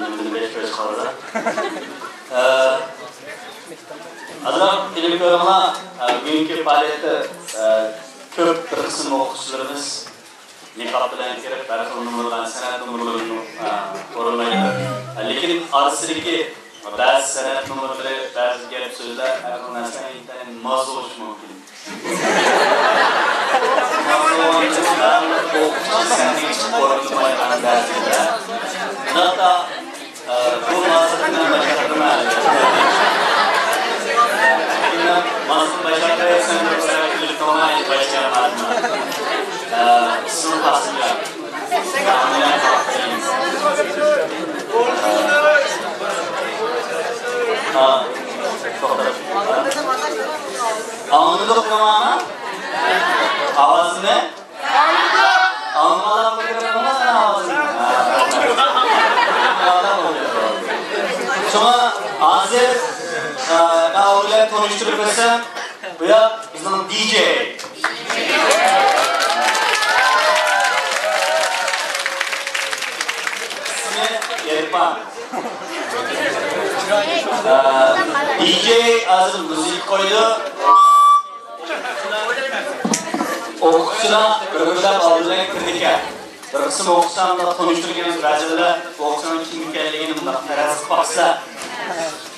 filmini 5 göz kaldı. Azraq film ko'rama bugünkü faaliyette köp bir kısım okuçlarımız niqab bilan kirib, bir xil numurlarni, san'at numurlarini ko'rmaydi. Lekin orasidagi ba'zi san'at numurlari, ba'zi gap so'zlar har xil narsani intayin mos bo'lishi mumkin. Hatta bu mağazadan başarılmaydı. Masum başarıya sınırlı olarak ilkomayı başaramadım. Sınıf hasıyla. Anladık tamamı. Avaz ne? Anlamadan mikrofonu sen avazını. Şuna hazır Nağur'la konuşturup etsem, bu ya bizim DJ. İsmi Yerpan. DJ hazır müzik koydu. Okuçuna öbürler aldığına kirdik ya. Bir kısım okuçlarla konuşturduğumuz bacılar okuçunun kim ekanligini tarazib baksa,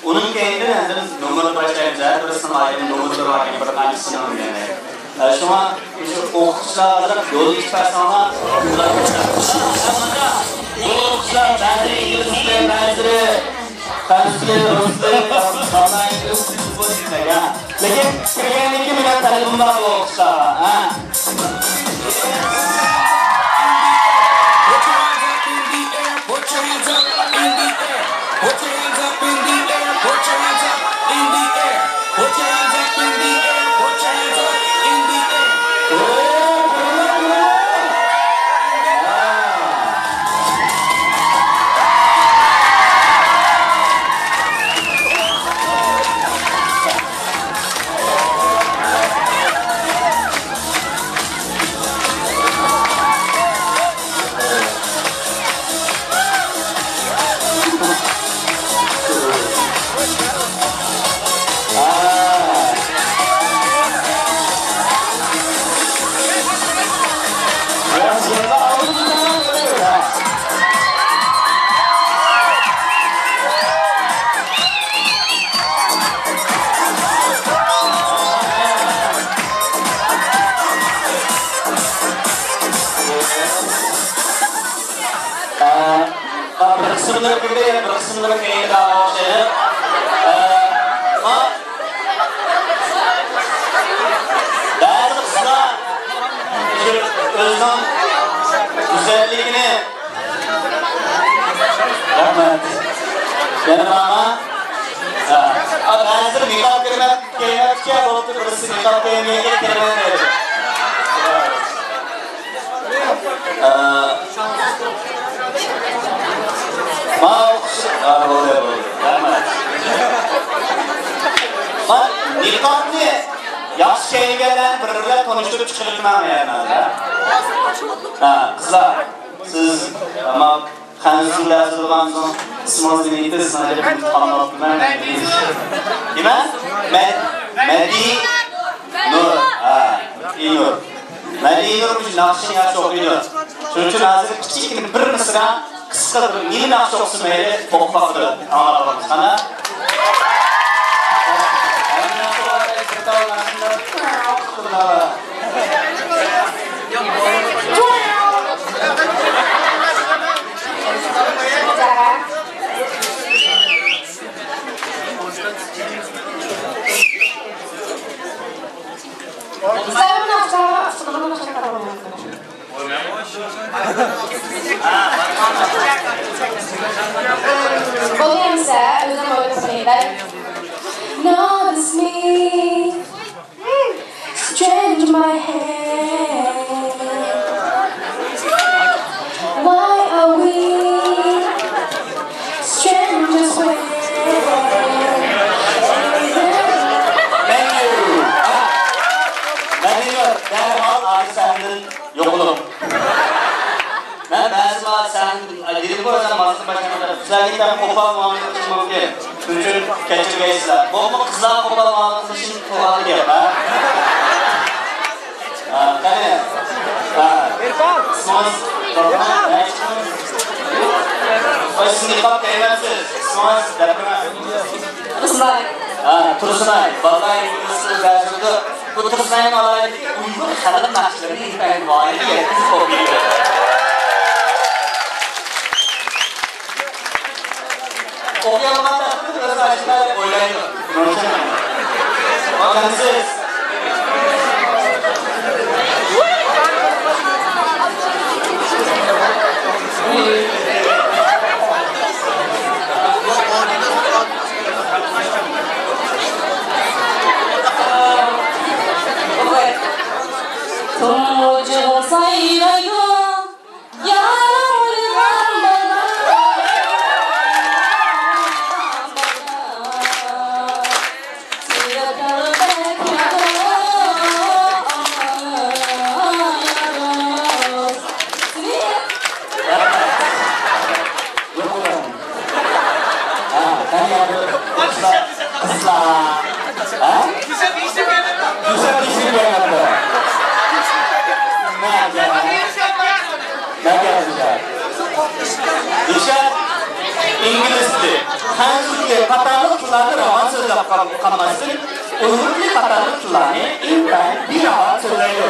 onun kendinden numara başlayınca her birisinin ayrı numaraları var, bir tanesi yani. Şu an okuçlarla yol çıkarsanlar, bu okuçlar bazı İngilizce, bazı Fransızca, Rusça, Almanca, İngilizce ya. Lakin kirgen 2 milyon talebim var bu okuçlara. Kısımları kırdı ya, kısımları kayıt ağaçları. Bazı kısımlar özden güzelliğini rahmet. Benim ama bazı nikah kıymet ki olup birisi nikah kıymeye gelmedi. Boleh. Bak, niqobni yaxshi kiyganlar bir-birlar konuşturup chiqarishmam yani. Qizlar, siz ama qanday bo'lgan so'ng ismingizni aytasiz, najib qandoqman. Nima? Madi Nur. Nur. Madi Nur bu naqshni yaxshi o'qiydi. Shuning uchun hozir kichikgina bir misra qisqa bir nima naqsh o'qisa mayli, o'qib anlatamiz. Qana? Notice me, strange my hand. Why are we strangers when? Ben bazı sen dedi bu özden mazı başlamadı. Sizlerden kopal muamele kılmak diye. Çünkü keçirgeysizler. Bu kızlar kopal muamele kılışın kıvalı diye. Kale. Smaz. Başını kap kelimesiz. Smaz. Tursunay. Tursunay. Vallahi İngilizce versiyonu. Bu Tursunay'ın olayı Uygur kadın nakşilerini İbrahim Vahidi yetkisi kopuyor. Okuyamadan da biraz aşağıya oylayın. Bakın siz. Tumu sayrayo İngilizce, Hanzur'da katarlık kıllarını roman sözler kalmasın, Uygur'da katarlık kıllarını İbrahim bir roman söylüyor.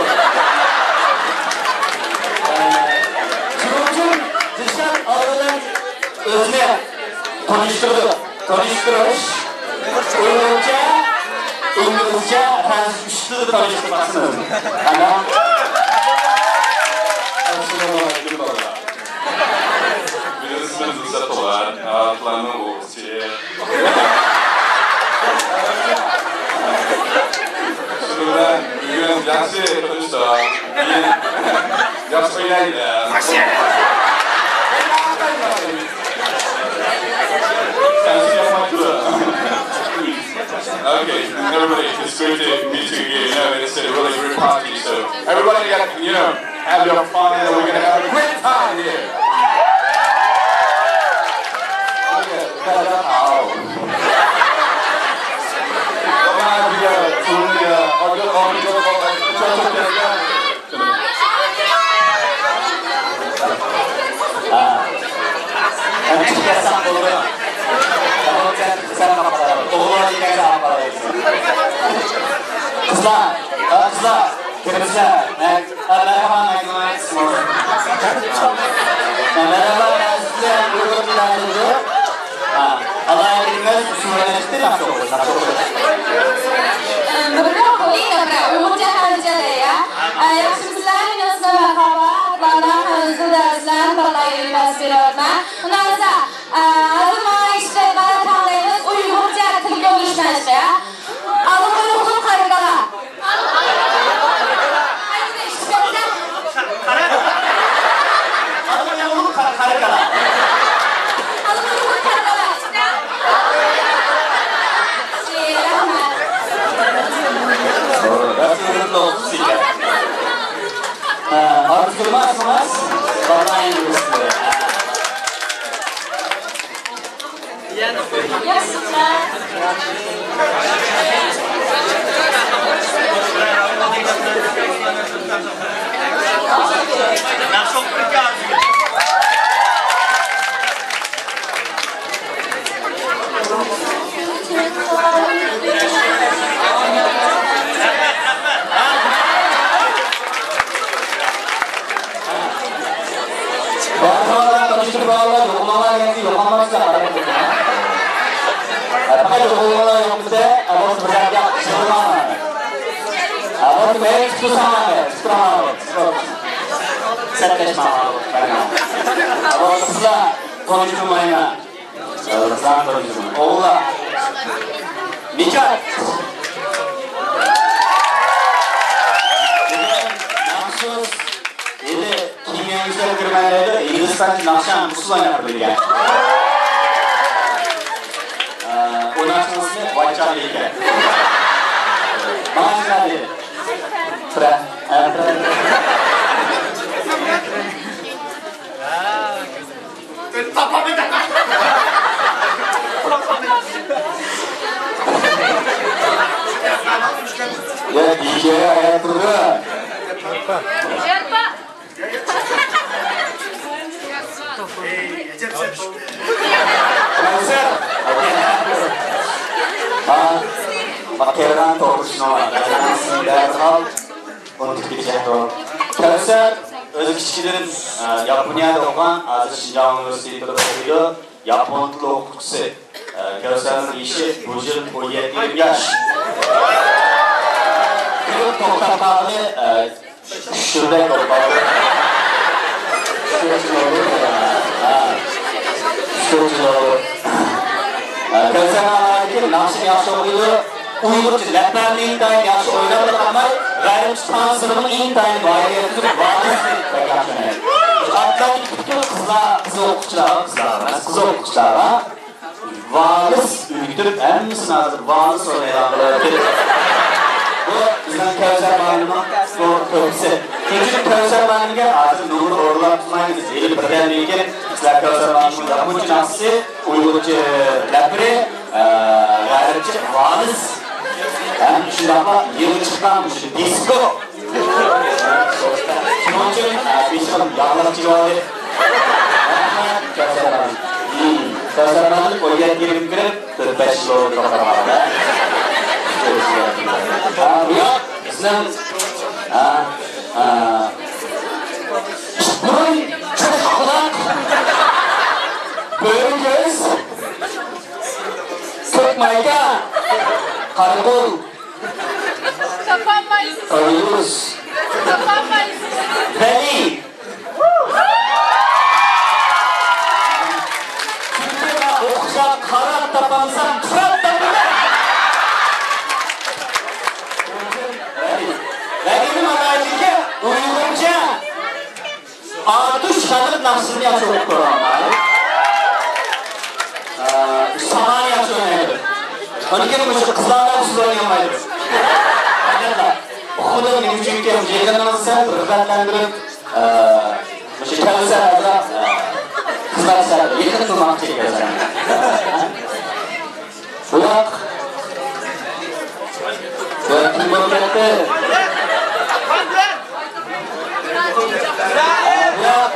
Çırımcım dışarı ağırlar özne tanıştırış, Uygurca, İngilizce, Hanzur'da tanıştırmasın. Ama Bilirsiniz uzatolar, atlarını oğuzcuya. Şuradan bugün yaxşı tanıştı. Yaxşı oynaydı. Sensiz yapmak da. Okay, everybody, it's great to meet you again. You know, it's a really great party, so everybody got, have your fun, and we're gonna have a great time here. Kızlar, kırmızılar, merhaba Nagimayet. Merhaba Nazlı'ya Uygurlar'ı. Allah'a bilmez, Suriye'de nasıl olur? Mereka boleh tak Uygurca harcadı ya. Yaxshimizlar, minasizlar, marhaba. Atlardan hızlı dersler, balayı tasvirotma. Undansa, azıma işte qara tanlaymiz, Uygurca tilga o'rganishmashdi ya. Alımı ruhun qargala. Arttırmazsanız bana İngilizce. Yaxshimlar. Nakşan Musul oynar bilgen. Onun ismi Vayçal bilgen. Bana geldi. Sıra. Ya DJ ayat turda. Makeran to'g'risini darhol unutib ketishadi. Kavsar o'zi kichikdan Yaponiyada o'qigan, hozir Shinjon universitetida o'qiydi. Yapon tili o'qituvchisi. Kavsarning ishi bu yil 17 yosh. To'xtatadi, shunday bo'ladi. Kavsarning naqshi yaxshi o'qiydi. Uyg'urcha laplarni intayin yaxshi o'ylab qolmay, g'ayrat ta'sirining intayin g'oyatini bajaradi. Hatto qizlar o'quvchilar valiz uyutib, hammasini hozir valiz o'ynaydi. Bu bizning Kavsar ma'lumot to'g'risi. Chunki Kavsar ma'lumotga hozir numar o'rlab tutmaymiz. Yil birdan lekin sizlar Kavsar ma'lumotga yaponcha naqsi, Uyg'urcha lapri, g'ayratcha valiz. Ben şurada yeni çıkan şu disco. Şunun için bir şey yaklaşık var. Kavsar'ın koyuya girip 45 yıl kadar var. Ya sizden burun çok kulak, böyle göz, kök mayka. Karakol. Kapanmayız. Kayıyoruz. Kapanmayız. Beni. Türkçe'de okşak karat tapansam kırat tapınır. Benim anaycıca Uygurca Artuş Kadir Nafsını yaşıyor Kur'an'da. Saman yaşıyor. Onun gibi şu kızlarla usul oynamaydı. Okuduğum gibi çünkü yayınlanması sen rıhbatlandırıp şu Kavsar'da kızlar sarıda yakın durmak çekiyorlar. Burak kim bölümde? Burak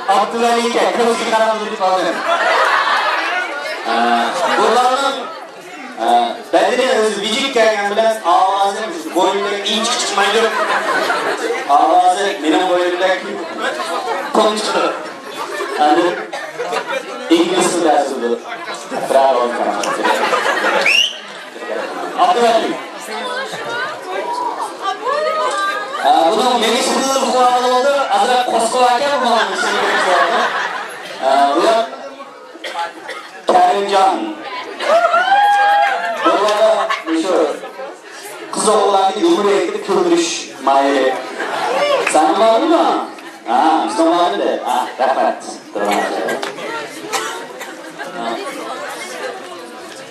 Abdülhalik'e kız yıkanamızı bir falan. Burak'ın bedeni özü vücut kelgen bilen ağzı boyundaki iyi çıkmaydı. Ağzı benim boyundaki konuştu. Yani İngiliz dersi bravo. Abdülhalim. Bunun menisini bu arada oldu. Azra Koskovaken bu olmuş. Bu da Kerimcan. Burada şu kız oğlanı yumruya gidip küldürüş mayeli. Sen var mı? Ha, biz var de. Ha, rahmet.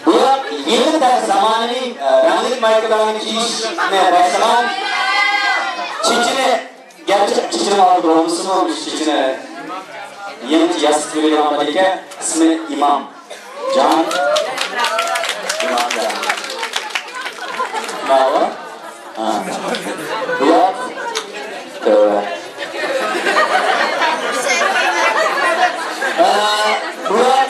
Burada yeni de zamanı randık maykalarını işine başlaman çiçine gerçek çiçine aldı olmuşsun olmuş çiçine yeni yastık veriyor Amerika ismi İmam Can İmam Can ne var? Bu ya burada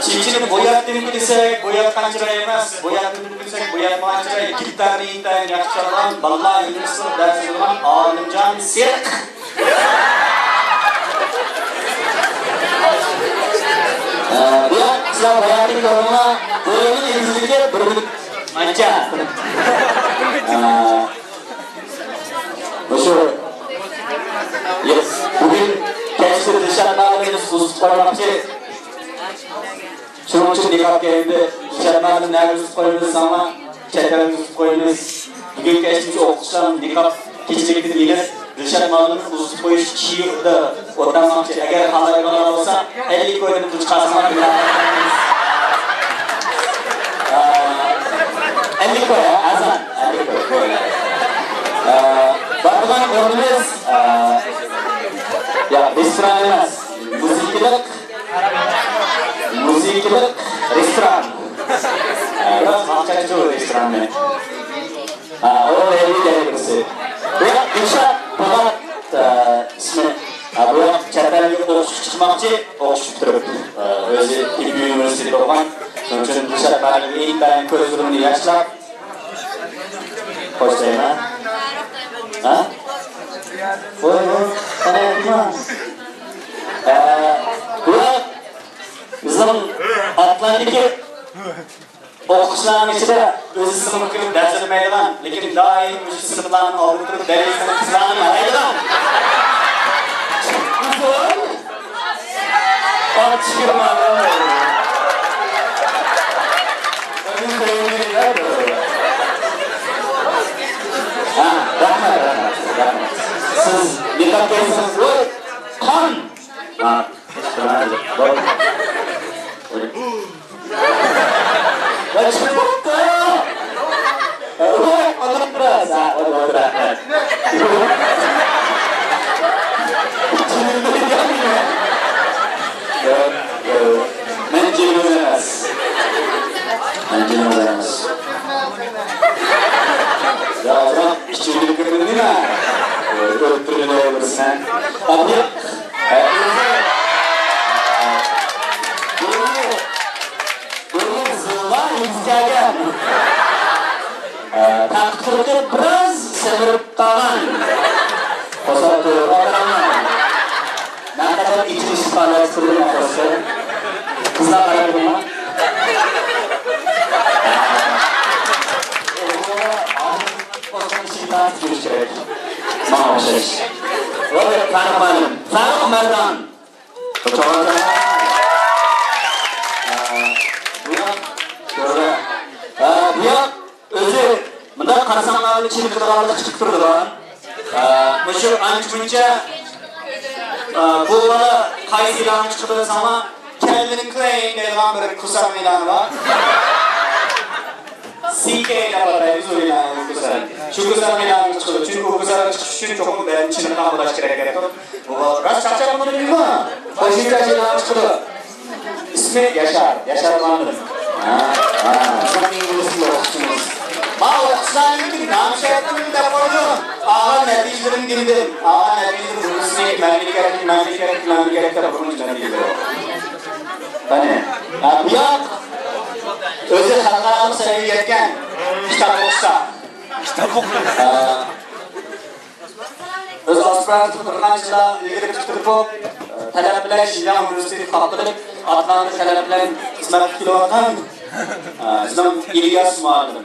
çiçini boyattığını desek, boyatkan çırayı emas, boyattığını desek, boyatkan çırayı gitarını intayin yakışalan, balla yürüsün dersi olan Alimcan Sirk. Bu ya, sizler boyattığını doğruna, boyatını yüzlükte bürünüp manca. Şu, bugün gençleri dışarıda alıyoruz, uzun koymakçı. Şunun için dikkat geldi. Dışarıda nerede koyuyoruz ama çetelerimizi koyuyoruz. Bugün geçmiş okuşlarım dikkat geçecektir bilir. Dışarıda uzun koyuş şiirde otanmakçı. Eğer halaylar olsa 50 koyduğunu çıkarsamak bile 50 koy ya, azan 50 koy. Bakılan önümüz ya restoran emas, müziklik 2'lik restoran. Biraz mahçacı o restoran ne? O evli gerekirse. Bu Gülşah Polat ismi. Bu çetelge okuşup çıkmakçı, okuşup durup. Özü İlmi Üniversitesi okuyan. Onun için Gülşah benim ilk benim közürümünü yaşlap. Hoş değil mi? Ha? Oy oy, sana yapma. Bu bizim Atlantik'i o'qishlarning ichida o'zi sinf qilib dars bermaydigan, lekin doim o'sha sinflarni olib turib darsini qizlarni malaydigan. Siz diqqat qilsangiz, qon. Takdirde biraz sevirip kalan. Kosatı oranlar. Ne kadar içi istifalasırın arkası. Kızlar ayırma. Kosan şeytan görüşerek. Mağaşış. Ve kahramanım. Faruk Merdan. Çoğalda. Bu yok. Özü bunda qarasanlarni ichini qirg'oqlik chiqib turadigan. O'sha ancha-muncha bu bola qaysi ilonni chiqib desam, Calvin Klein degan bir kursam e'loni bor. CK deb ataymiz o'yinlarni kursam. Shu kursam e'loni chiqdi. Chunki bu kursam chiqish uchun cho'qim bilan ichini qamlash kerak ekan. Bu ras chaqchaqmadingmi? Qo'shimcha e'lon chiqdi. İsmi Yaşar. Yaşar Mandır. Sen İngilizce okuyorsunuz. Ama okusanlık namşehirliğimi de koydum. Ağa neticelerim girdim. Ağa neticelerim Rusiye, memleket tarafının neticeleri. Hani? Bu yok. Özü halkalarını seviyetken kitap okusa. Kitap okusa. Öz aspirantılı kırınancıla ilgili çıktırıp talep Şinjan Üniversitesi kaptırıp Atlantik talep hizmet kilometre İslam İlyas Mağdur.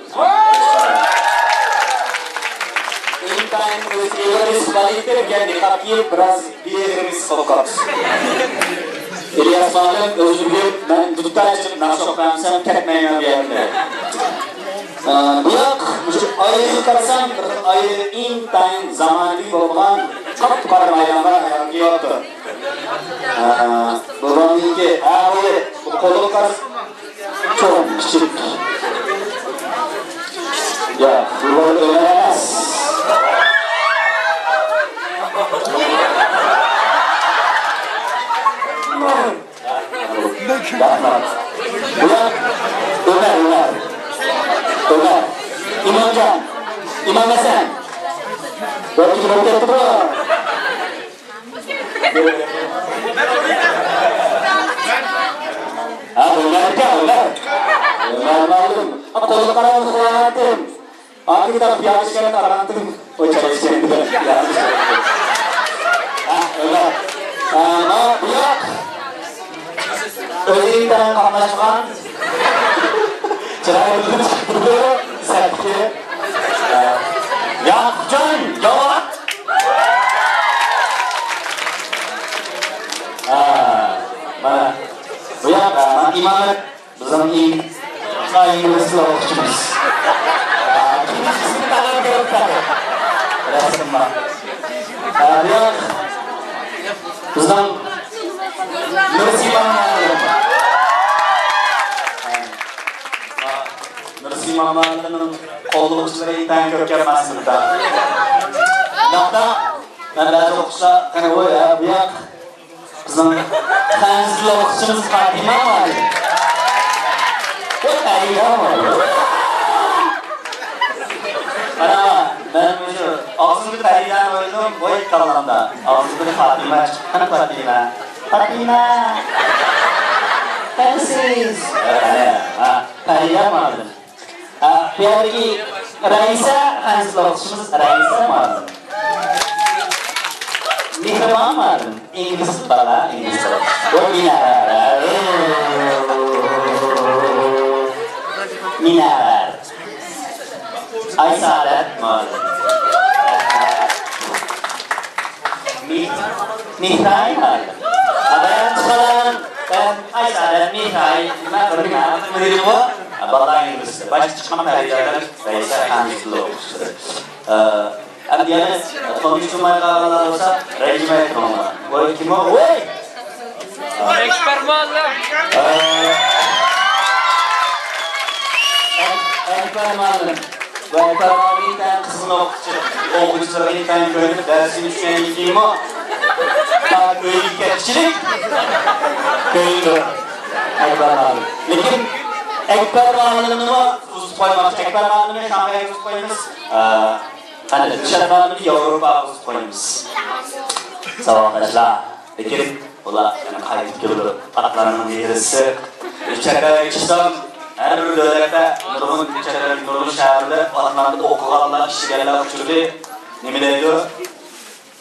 İlk time öz İlyas Mağdur geldi kapıyı biraz diğerimiz sokak. İlyas Mağdur özü bir ben tutarcım nasıl okuyamsam tekmeyen bir yerde. Bu yok, ayı karsan ayı in time zamanı olan çok parmaylanlar yoktu. Babamın ki bu koloklar çok küçük. Ya bu öğrenemez. Bu yok, Ömer, İmamcan, İmam Hasan. Belki roket bu. Ömer malum. Ama kolu karanlık kullanatım. Ağır taraf yavaşken karanlıktım. O çalışken de yavaş. Ömer. Ama bu yok. Özünden anlaşman. Çırağını çıktırıyor, sertki. Yakcan, yavaş. Mana, bu ya, imamet bizim ilk İngilizce okuyucumuz. Kimisi tanım görüp resim var. Bu ya, bizim Nursimamlarının kollukçuları iten köken aslında. Hatta ben biraz okuşa hani o ya bu ya bizim kendisiyle okuşumuz Fatima var. Payda mı? Ana ben şu ağzımda paydan oldum boy kalanında. Ağzımda Fatima çıkan Fatima. Fatima. Sensiz. Payda mı aldın? Piyadaki Raisa Hanslovçumuz Raisa mı aldın? Mihraban mı aldın? İngiliz bala, İngiliz bala. O minarer. Minarer. Ay saadet mi aldın? Mihray mı aldın? Ben çıkaran, ben ay saadet Mihray, ben kırmaya, müdürüm o. Bala İngiliz'de. Baş çıkan periyerler Raisa Hanslovçumuz. Abdiyane konuşmaya kalmalar olsa rejime etmemler. Oy kim o? Oy! Ekspermanlar. Ekspermanlar. Bu ekspermanlar bir kısmını okuyuculara bir tane görünüp dersini düşünen kim o? Köylü geçicilik. Köylü. Ekspermanlar. Lakin ekspermanlarını tuz koymak. Ekspermanlarını Şangay'a tuz koyunuz. Hani dışarıdan bir Avrupa koymuş. Savaşlar. Peki, ola yani kayıt gibi atlarının birisi. İçeride geçsem, her bir dönemde Nur'un içeride Nur'un şehirde atlarında okuyanlar, işçilerle uçurdu. Ne diyor?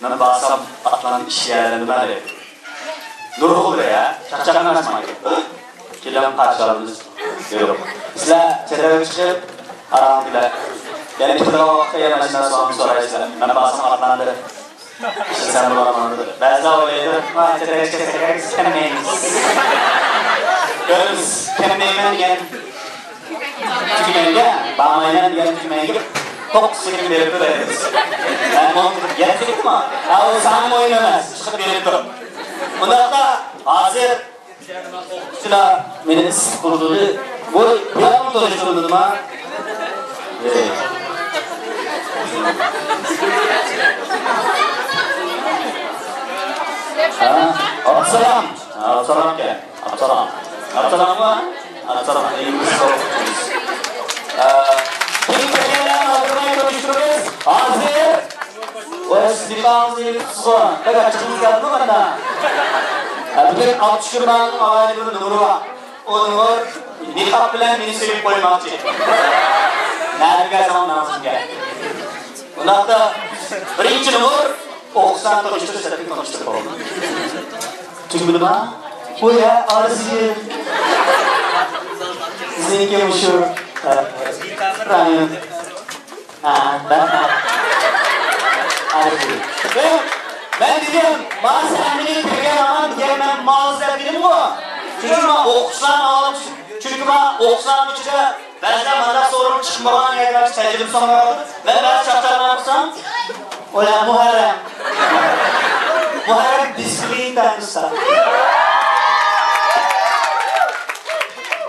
Ben basam atların işçilerlerini ben de. Nur olur ya, çakçakın açmayın. Kilem karşılarınız diyorum. Sizler içeride çıkıp aramdakiler. Yani bir tarafa vakti yemesinden soraysa, ben basam atlandı. İşte sen bulamandı. Ben de öyleydi. Vay çekerek kemeğimiz. Gördünüz, kemeğimen diyen tükümenge, bağmayla diyen tükümenge tok sıkım verip durayız. Ben onu getirdik mi? O sanım oynamaz, çıkıp verip durup. Bundan da hazır şuna beni sıkıldığı bu yapım tanıştırılma. Absalam. Absalam ke. Absalam. Absalam mı? Absalam. İngiliz sorumluyuz. Kim tekeler aldırmaya konuştururuz? Hazır. O istifamızı yürüp soğan. Fakat çıkımız geldi mi bana? Bugün Abdüşkürman'ın havalimanı Nuru var. O Nur nikah bilen beni sevip koymak için. Nerede zaman namazım geldi. Bundan da birinci Nur Oğuzhan konuştu, Şeref'in konuştu oldu. Çünkü bilmem, bu ya arızı sizinki meşhur Ryan. Ben ben dedim, mahzenini kırgen aman gelmem mağazda dedim bu. Çünkü ben Oğuzhan alım, çünkü ben Oğuzhan'ın içinde benden bana sorun çıkmadan gelmiş tecrübüm sonra kaldı. Ben çaptarına yapsam, ola Muharrem. Muharrem disiplin tanrısı.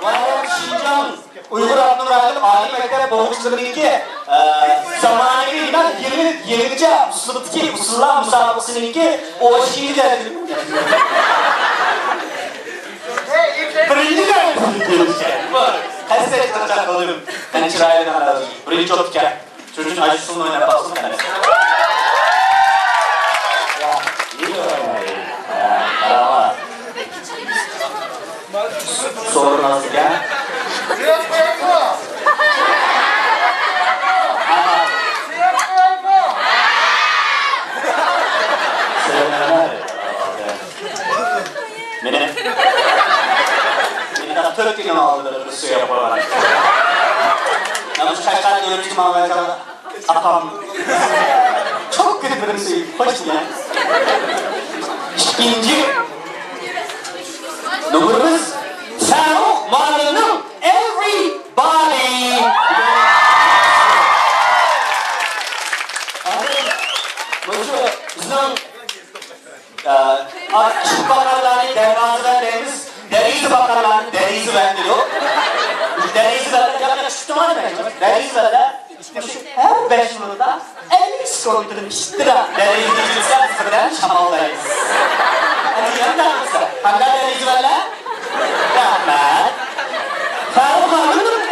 Muharrem Şincan Uygur Abdülrahim Ali Mektep Boğuşları'nınki zamanı bilmem 20. sınıftaki usullar musabakası'nınki o şiiri derdim. Birinci derdim. Hasret tutacak olurum. Ben çırayla anladım. Birinci otken. Çocuğun acısını oynayıp baksın kendine. Sorun nasıl ya? Beni daha Türkiye'den aldılar Rusya yaparak. Namus kaçtan öğrenci mağazada apam. Çok kötü bir şey. Hoş geldin. İkinci numarımız Saruk Marlon'un Everybody. Bu bizim aşk bakarlarını devrazıdan deriz. Derizi bakarlarını derizi bendiriyor. Derizi böyle yaklaşık tuttum hani ben. Derizi böyle her 5 yılda 50 skontunu piştira. Derizi güzel sıfırdan şamaldayız. Hani yanında mısın? Hangi derizi böyle? Rahmet. Saruk Marlon'un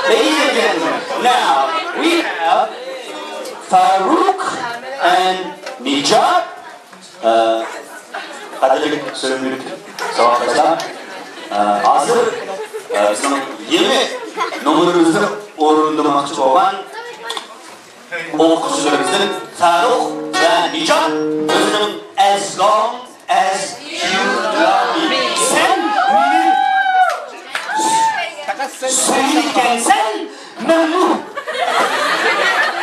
Ladies and gentlemen, now we have Farouk and Nijat. Qadrli Sömürük sohbatlar. Hozir bizning 20 nomerimizni o'rinlamoqchi bo'lgan o'quvchilarimizdan Farouk va Nijat o'zining as long as you love me. Sen memnun.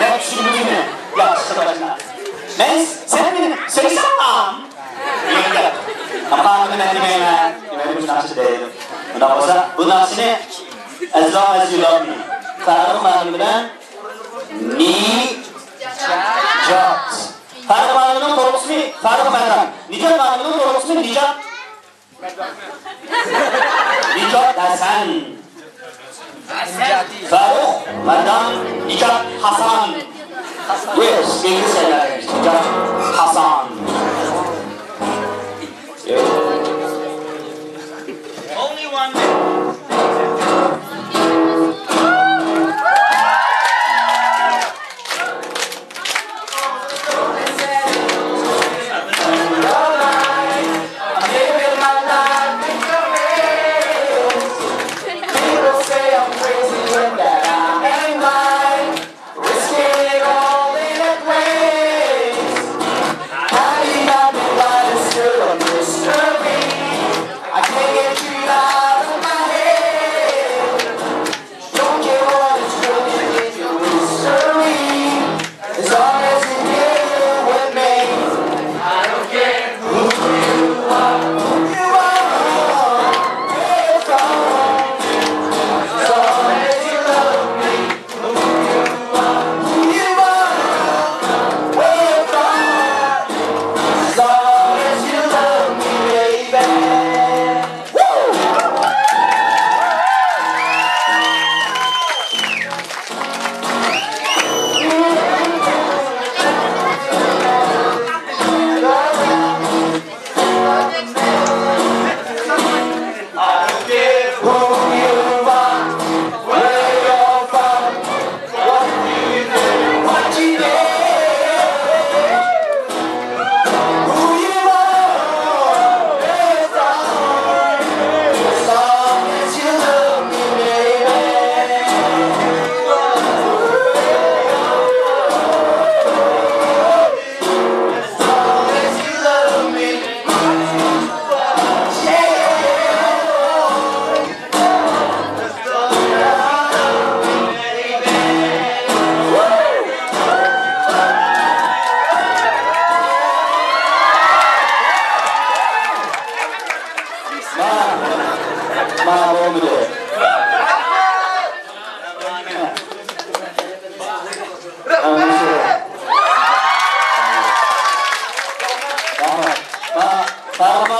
Ben düşündüğümü yapıştı başına. Sen beni söylesem. Yenge. Ama ben demeyemem. Yemeğim nasıl değilim. Bundan sonra bu nasıl as long as you love me. Faruk Mağlubi'den Nijat. Faruk Mağlubi'nin doğru ismi Faruk Mağlubi. Nijat Mağlubi'nin doğru ismi Nijat. Nijat Hasan. Farouk, Madam, Nijat Hasan. Yes, İngiliz söyler. Nijat Hasan. Only one minute. People say I'm crazy when that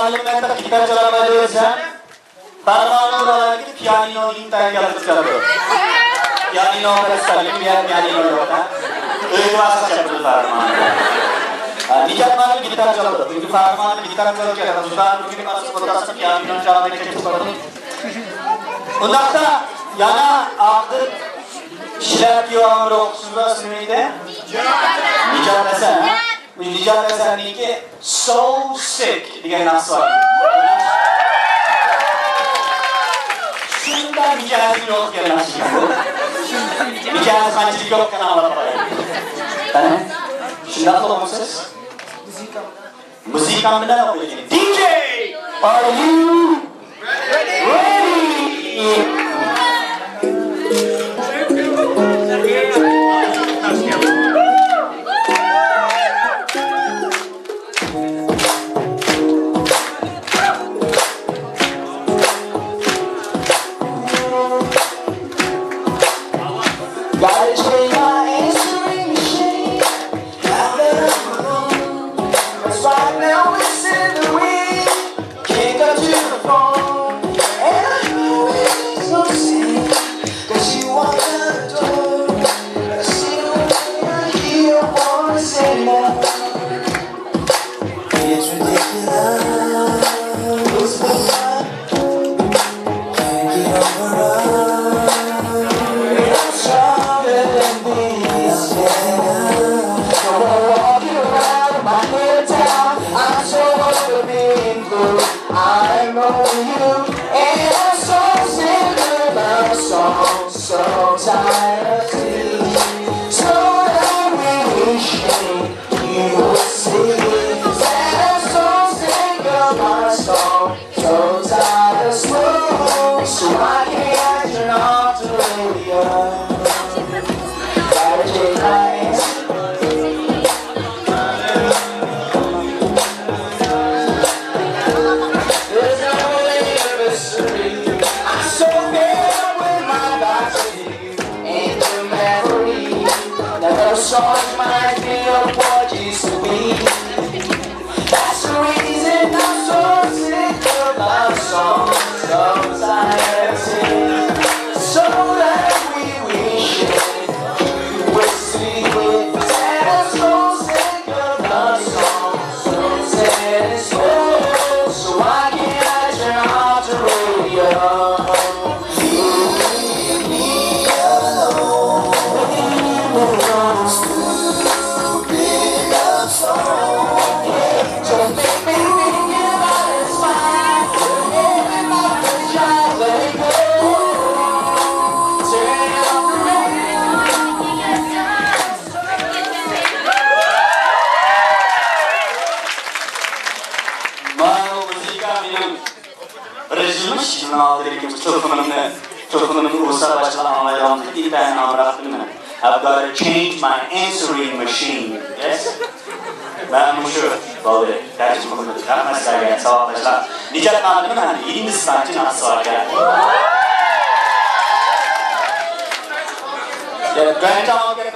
muallim da gitar çalamayı öğretsen, Farman'ın buralardaki piyanino'nun tanıyalık çalıyor. Piyanino karıştırdım, piyanino yok da. Öyle vasıta çalıyor Farman'da. Nicat malı gitar çalıyor. Çünkü Farman'ın gitar çalıyor. Sudan bugün nasıl kodası piyanino çalmaya çalışıyor. Ondan da yana aldı. Kişiler ki o amır okusunlar sınırıydı. Nicat Hasan. Nicat Hasan'ınki So Sick diye nasıl var. Şundan Nicat yok ya nasıl yapıyor. Nicat kancılık yok kan ağlar parayı. Şundan olur musunuz? Müzikan bilen oluyor. DJ! Are you ready? I've got to change my answering machine. Yes? Ben bu şu böyle tercih konuda çıkarmazsa gel savaşlar. Nicat Malı'nın hani Hindistan'cı nasıl var ya? Ben tamam ki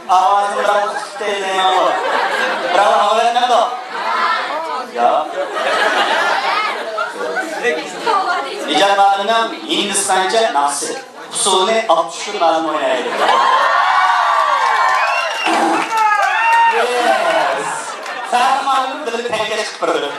ağzını bırak teyzeyi ama. Bırak havalar ne da? Ya. Nicat Malı'nın Hindistan'cı nasıl? Usulüne 60 gün lazım oynayalım. Yes. Sarmalım dili tenge çıkırdı.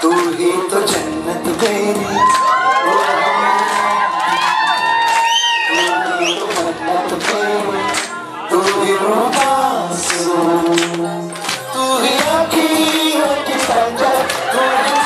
तू ही तो जन्नत मेरी तू ही रूपासू तू ही आँखियों की पंजा तू ही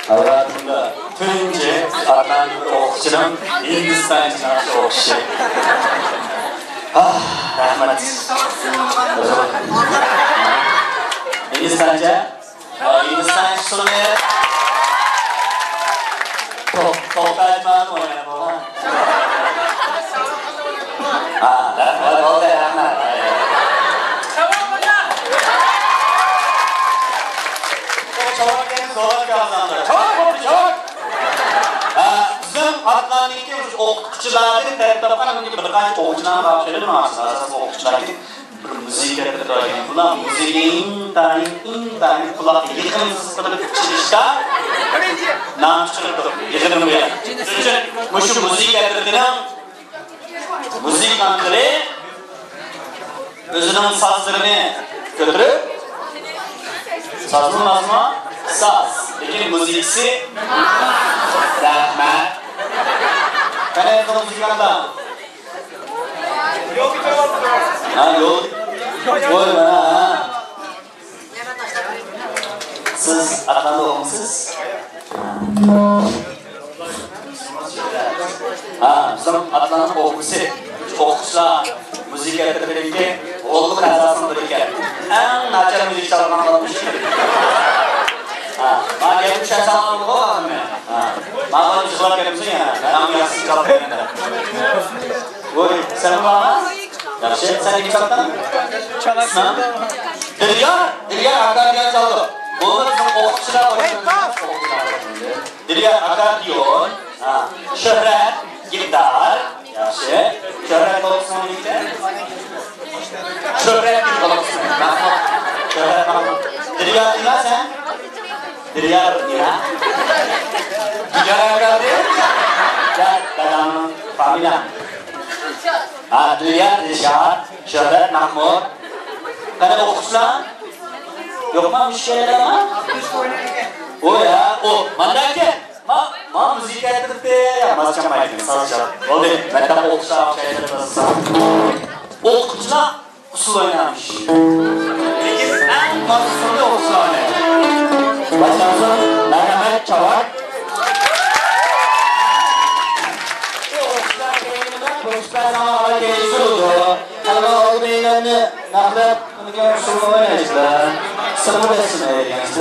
Hayatımda önce Adnan Okçu'nun Hindistan'ın Okçu. Rahmet. Hindistanca? Hindistan sonu Tolkayman oynayalım. Rahmet oldu Rahmet. Bizim Adnan'daki o'qituvchilarning tartibdan bir qancha o'quvchilar bor keldim asosan o'quvchilarga bir muzika qiladigan bular muzikaning tani quloq yig'imsiz qilib chiqishda nam chiqib yig'im qo'yadi. Shuning uchun muzika qiladigan muzikantlar o'zining sazlarini ko'tarib sazmi nazma saz lekin muzikasi rahmat. Qanday qilib muzikantlar? Yo'q. Voy mana. Siz Adnanda o'qimsiz? Bizim Adnan'ın o'quvchisi, o'quvchilar muzika tarbiyaga o'g'li asosini bilgan. Eng nachar muzika chalgan odam. Mana bu shaxsan bo'ladimi? Mana shu xabar kelibsen ya. Nam yaxshi chalib berdi. Voy, sen bormi? Yaxshi, sen ikki soatdan chalasan. Dilya akordeon chaldi. Bu bizim o'quvchilar Dilya akordeon, Shuhrat gitar, yaxshi. Shuhrat o'qisonlikda. Shuhrat o'qisonlikda. Shuhrat. Dilya sen? Dilya ya. Dilya akordeon. Dalam familia. Dilya, Rishad, Shuhrat, Mahmud. Qani o'quvchilar? Yo'qmi mushkillarmi? O ya, mana aka. Ma muzika aytibdi, maschamaydi, sazcha. Bo'ldi, maktab o'qishlar aytibdi. O'quvchilar usul o'ynamiş. Lekin eng maqsadli o'qishlar o'ynaydi. Başlansa, Nagamat Chavak. O'qishlar keyinida qo'shqarlar kelishdi. Ana o'yinlarni naqlab, unga usul o'ynaydilar. Sirmidasini aytgansiz.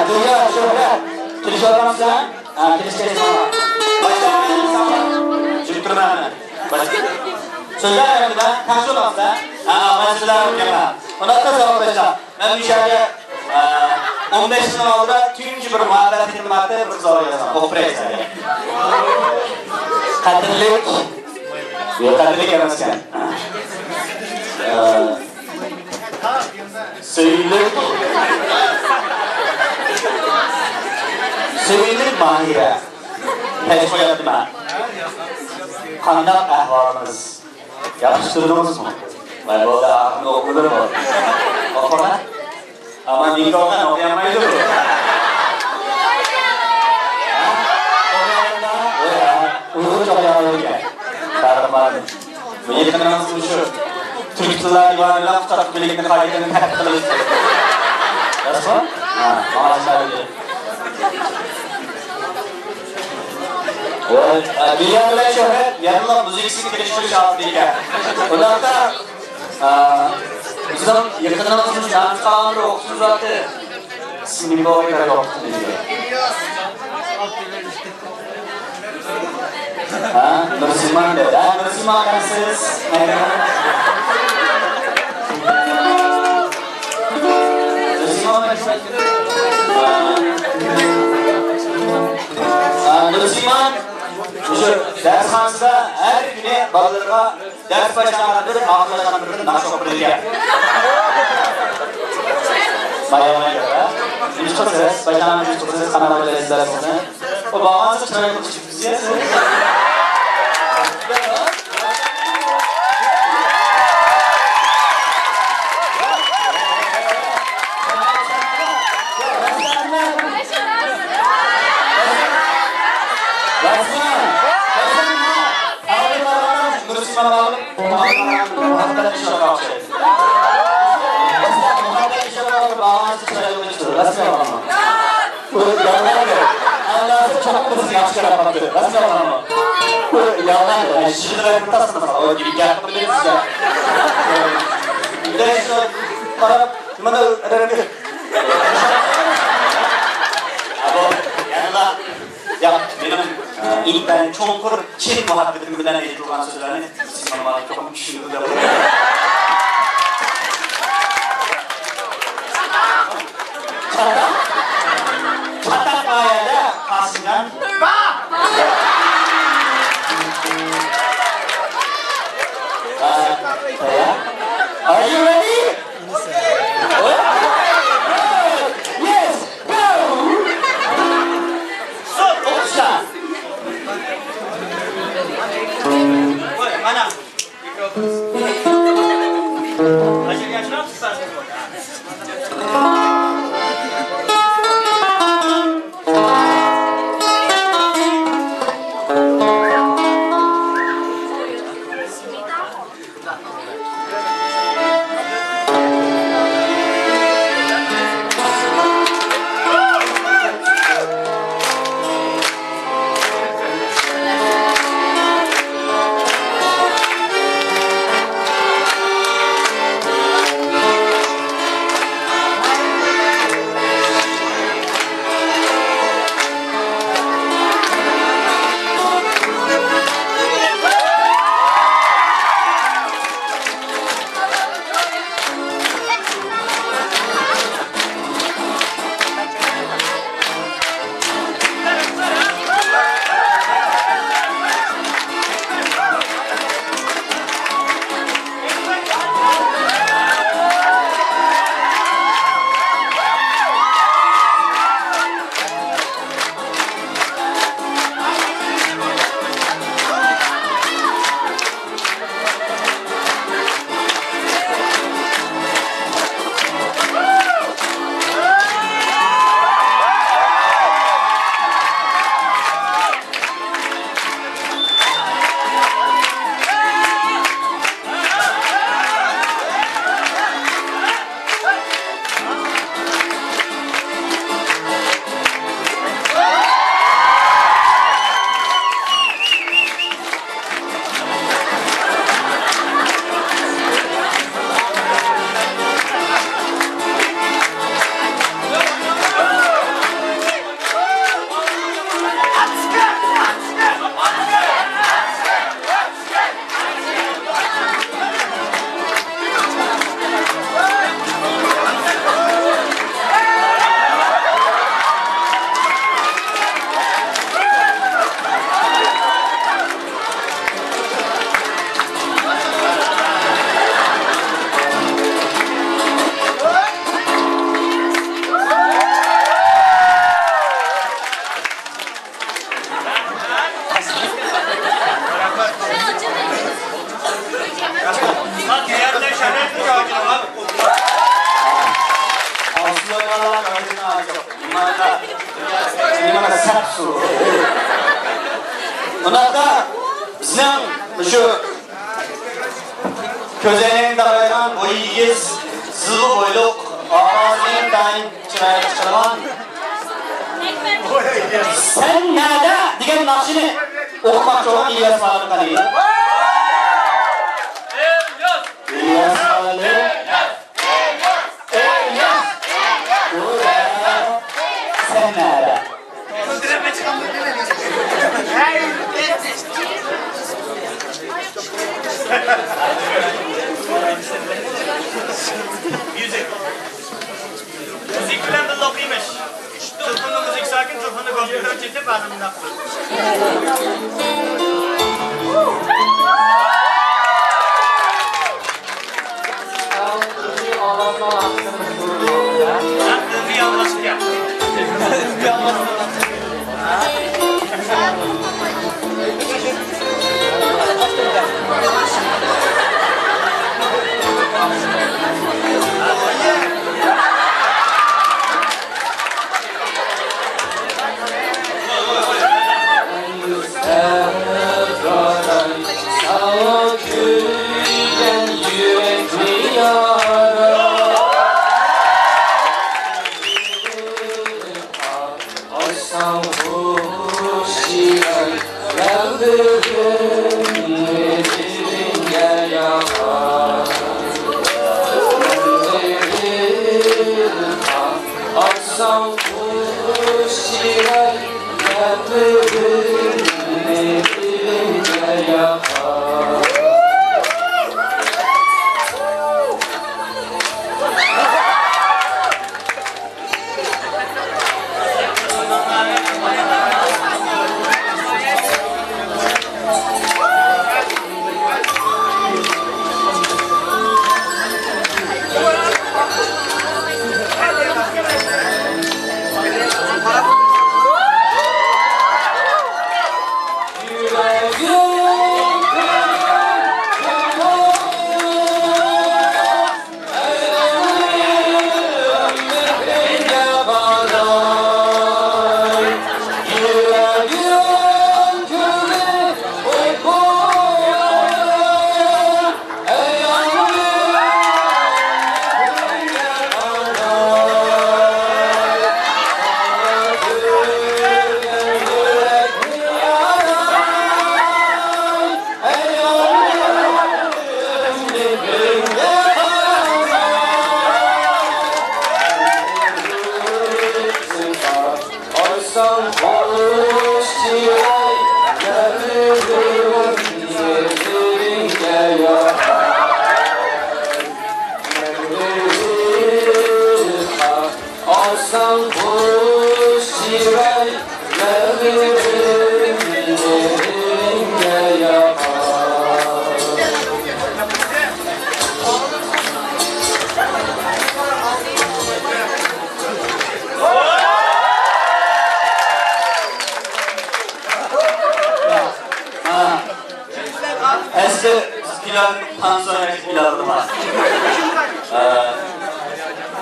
Dilya, Shuhrat, kelish olamizlar? Kelishga Başlayalım. Şimdi turmani. So'zlar bilan tanishib olamizlar. Masalalar o'rganlar. Unaqa javob berishlar. Men o'shaga 15 yil oldin tungi bir muhabbat xizmati bir so'z yozaman. Operatsiya. Qadrlik. Yo'q, qadrlik emas ekan. Sevimli Mahira. Tez qo'yapman. Qanday ahvolimiz? Yaxshi turdingizmi? Mana bu ahni o'qilib bor. Oxirma. Ama nikohdan o'qiyamaydi bu. O'zi o'qiyamaydi. Tarixman. Bu yaqindan shu Türk tilleri divanıyla tutak birlikte kaydetini terk kılırız. Nasıl? Maalesef. Dilya bilan Shuhrat yanıla müziksiz keliştirish altında. Ondan da bizim yakınlarımızın yanı kalanları okusun zaten. İsmini boyunca yoktu diye. Ha, Nursiman dedi. Ha, Nursiman siz. Nursiman şu dershanede her günü balalarga ders başlamadır, ağırlaşandır, nakşok bölge. Bayana göre. Biz çok ses, başlanan biz çok ses kanal böyle izlersiniz. O bağlantısı çırarak çıkıyor. Ya benim ilk ben Çonkur Çin muhabbetim bilen edilen sözlerini Müslümanlar çok düşündü de Çatak ayada Kasım'dan Are you ready? Yes, go! Okşa! Mana? Aşağı yaşına tutarsan Bunlarda bizim şu közenin dağılan boyu yigiz, zılı boyluk, ağzının daim çırayla çıkarman. Sen nerede? Digen nakşini okumak çok iyi yazmaları kanıyı. İlyas Malı. Sen nerede? Müzik bilen de lokuymuş. Tılfını müzik sakin, tılfını kompütör çekip anımını yaptı. Bir yanlışlık yap. Bir yanlışlık.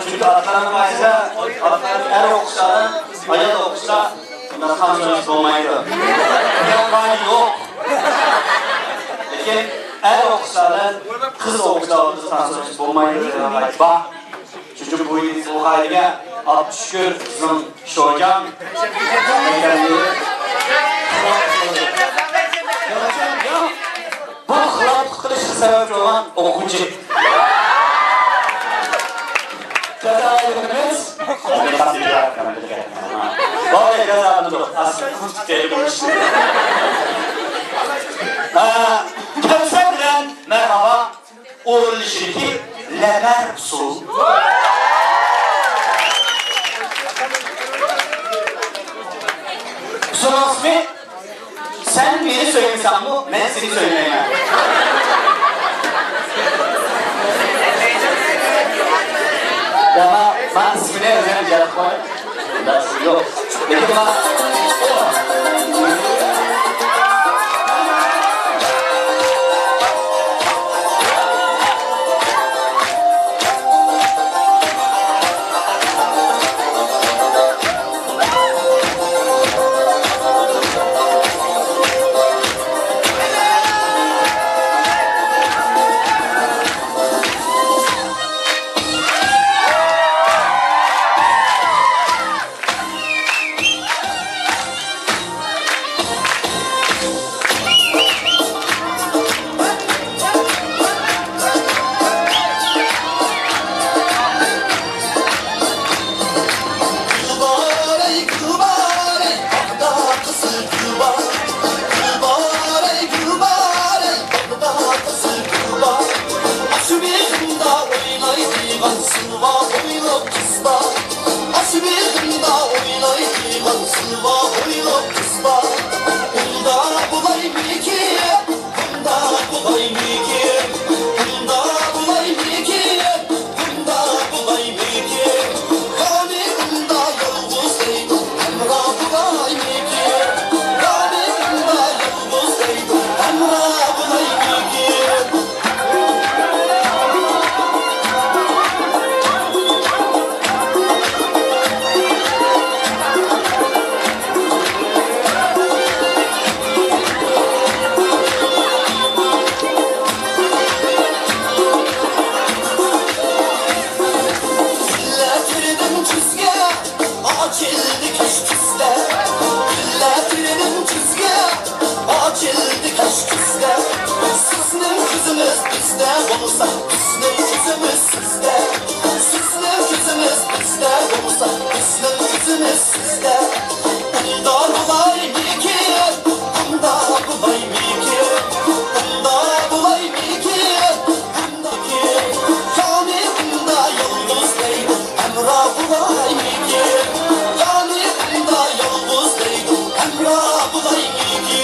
Çünkü atlarının başında, atların er okuşları, aya da okuşlar, bunlar kansonuç olmaydı. Yani yok. Lakin er okuşları, kız okuşları kansonuç olmaydı. Bak, çünkü bu hayırga 60 kür kızın şoğan. Bu xilaf qilish sabab olan o'quvchi. Biz Kevser bilen merhaba o'rilishiki labar suv. So'rasmi sen beni söylesen bu, ben seni söyleyemem. Ama ben ismine özel cevap var. Nasıl yok. Peki bana... bizde olsa bizim yüzümüz sizde. Sizler yüzümüz bizde olsa bizim yüzümüz sizde. Bunda bulay mı ki? Bunda bulay mı ki? Bunda bulay mı ki? Bunda ki? Yani bunda yalnız değil. Emra bulay mı ki? Yani bunda yalnız değil. Emra bulay mı ki?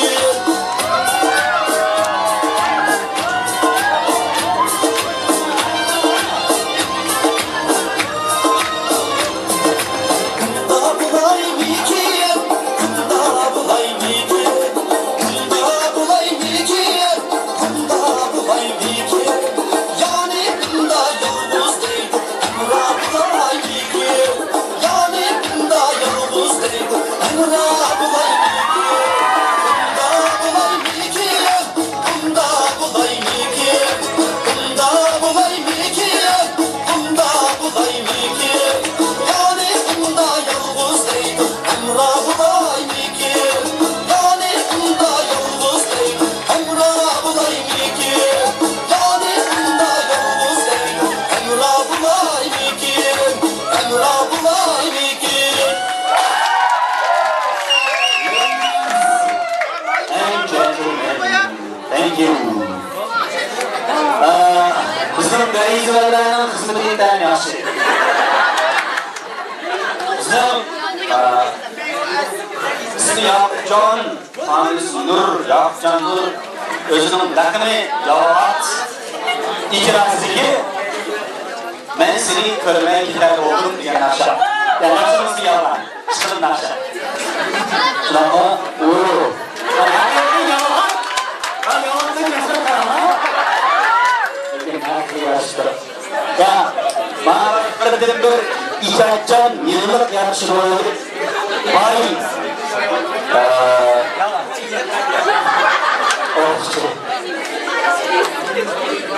Thank you. Bizim izləyicilərinin xidmətindən yaxşı. Bizim ismi Yaqubcan, tanrısı Nur, Yaqubcan Nur, özünün laqımı Yavaat icrasıdaki "Ben seni görmeye gider oldum" diyen nakşa. Yani nakşamızı yalan, çıkın nakşa. Ama ooo. Yani yalan. Ben yalanlık yaşam karama. Ya, bana birden bir icatcan yıllık yarışmaları var.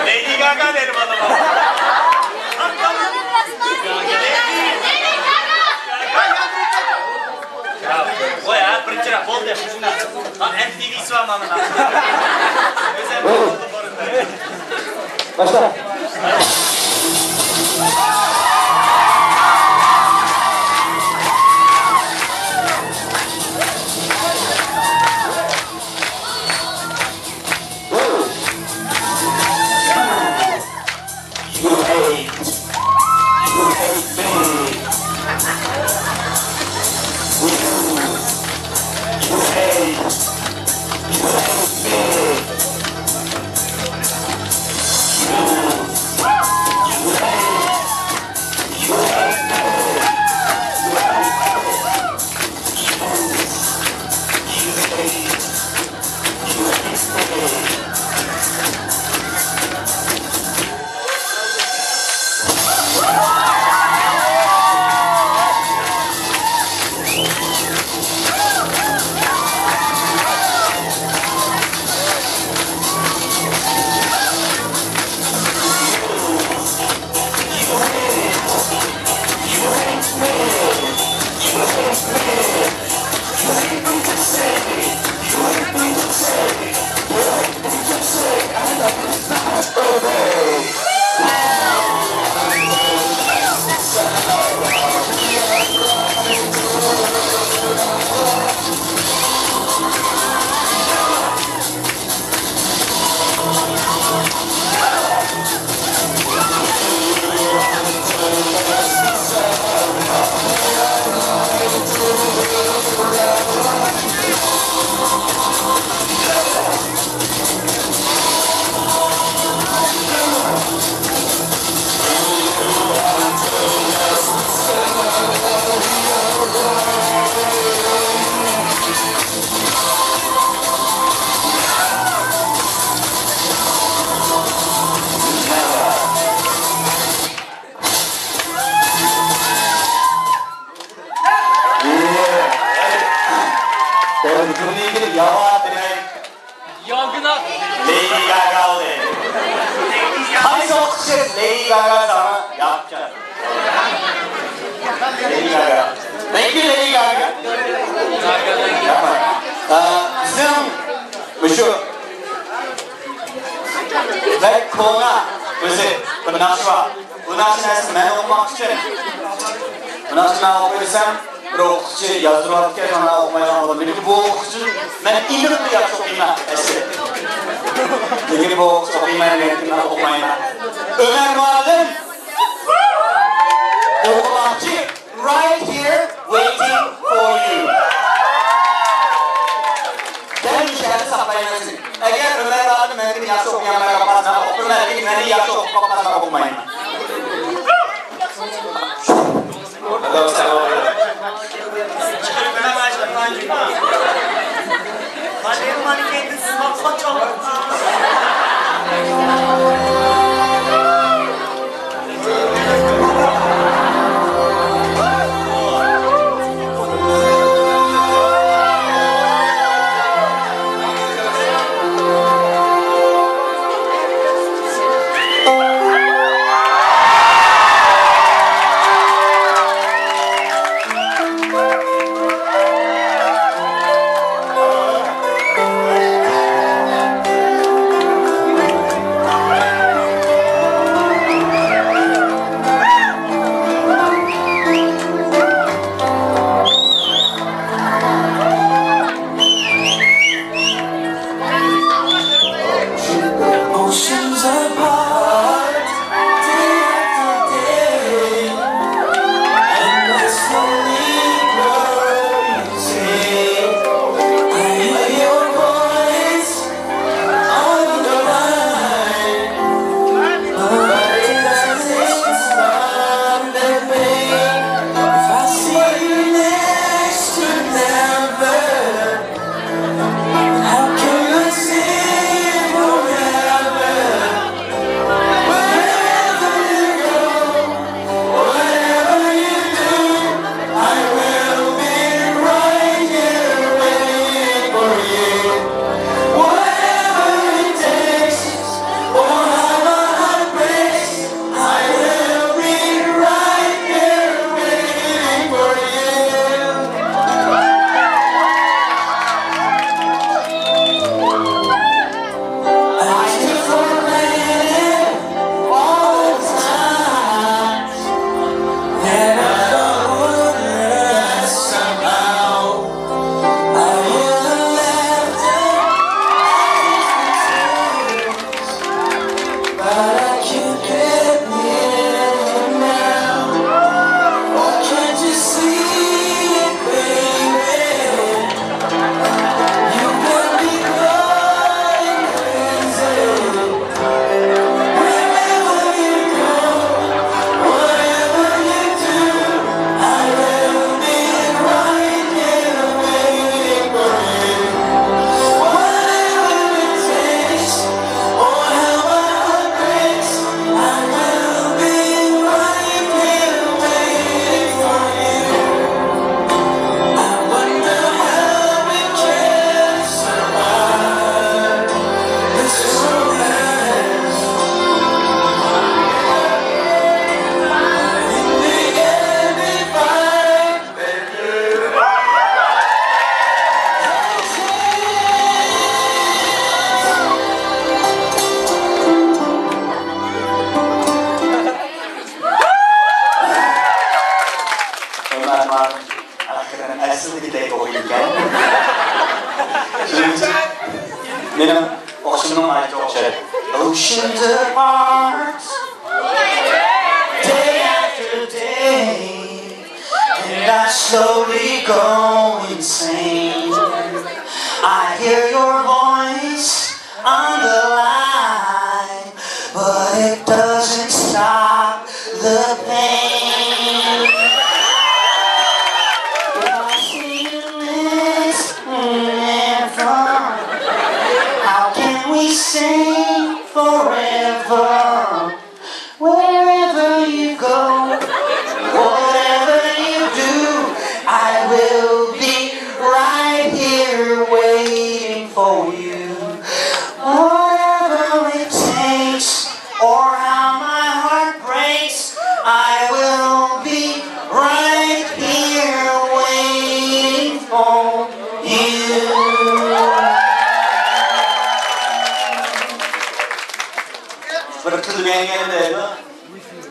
Lady Gaga derim adama. O ya, birinci rap oldu ya. Lan MTV'si var mamına. Özel bir oldu borunda. Başla. You hate me. You hate me. Lady Gaga oldu. Hangi okşu Lady Gaga sana yapacak? Lady Gaga. Thank you Lady Gaga. Bizim şu Kona o'zi bir narsa bor. Bu narsani men o'qimoqchi. Bu narsani o'qisam, bir o'quvchi yozdirayotgan mana o'qimayman odam. Lekin bu o'quvchi men ilmni yaxshi o'qiyman. Lekin bu o'quvchi o'qiyman, lekin men o'qimayman. Ömer muallim o'qimoqchi right here waiting for you. Sen şehri saklayamazsın. Eğer Ömer muallim beni yaxshi o'qiganman kapasına o'qimayman, lekin meni yaxshi o'qib kapasına o'qimayman. Benim oşumdan ait çok şey. Oceans apart, day after day, and I slowly go insane. I hear your voice on the line, but it doesn't stop the pain. If I see you miss never, how can we sing forever? Wherever you go, whatever you do, I will be right here waiting for you. Whatever it takes, or how my heart breaks, I will be right here waiting for you. Mengen dedi.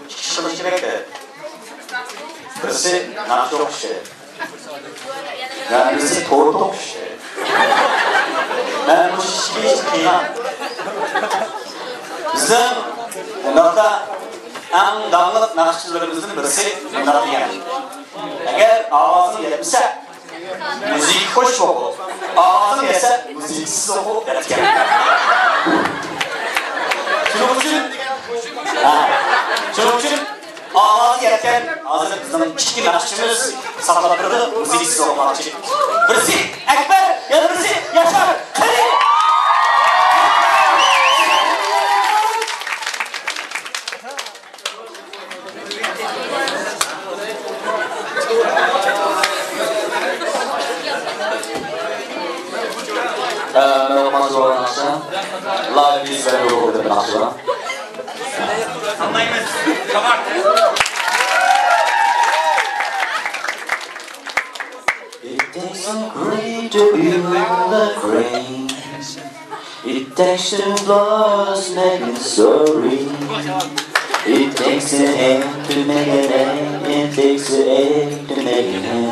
Çıkışılık gerek dedi. Birisi nakış okuşu. Yani birisi torut okuşu. Ben bu şişkiyi hiç kıyam. Bizim bundakta en dağlık nakışçılarımızın birisi bundak diyen. Eğer ağzın yetmişse müzik hoş oku. Ağzın yetse müziksiz oku etken. Şunun için ağzı yetken hazır bizim çiftki nakışçımız saklatırdı müziksiz okumak için. Birisi Ekber ya birisi Yaşar. Hadi! Masuk orang live di seluruh internasional. Anlayınız. Kabart. It takes some grain to build the grain. It takes two blows to make a story. It takes a hand to make an egg. It takes an egg to make an hen.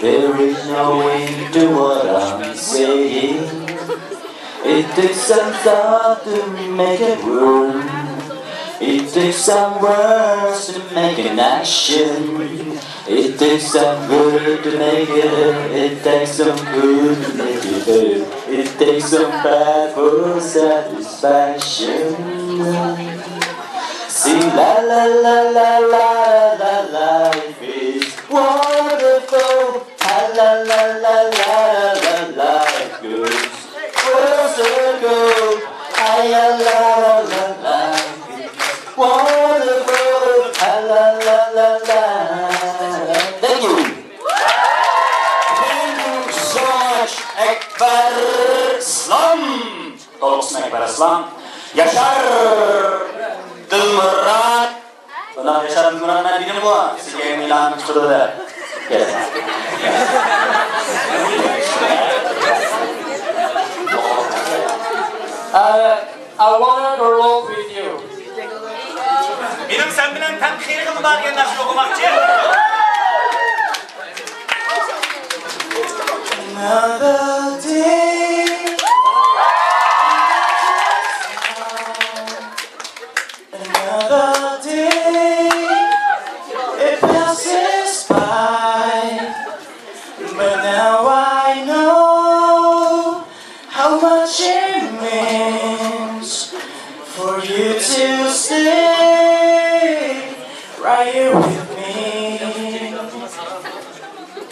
There is no way to what I'm saying. It takes some thought to make a word. It takes some words to make an action. It takes some good to make it hurt. It takes some good to make it hurt. It takes some bad for satisfaction. Sing la la la la la la la, life is wonderful. La la la la la la, life goes full circle. La la la la, wonderful. La la la la. Thank you. Thank you so much, Ekber Islam. Toloksun Ekber Islam. Yaşar Dilmurat. Bunlar Yaşar Dilmurat'dan birim bu. Sizge Milan çıkırdı da. I wanna grow with you. Benim sen bilen tam kıyırgım var ya nasıl okumakçı? Another day, another day, it passes by, but now I know how much it means for you to stay right here with me.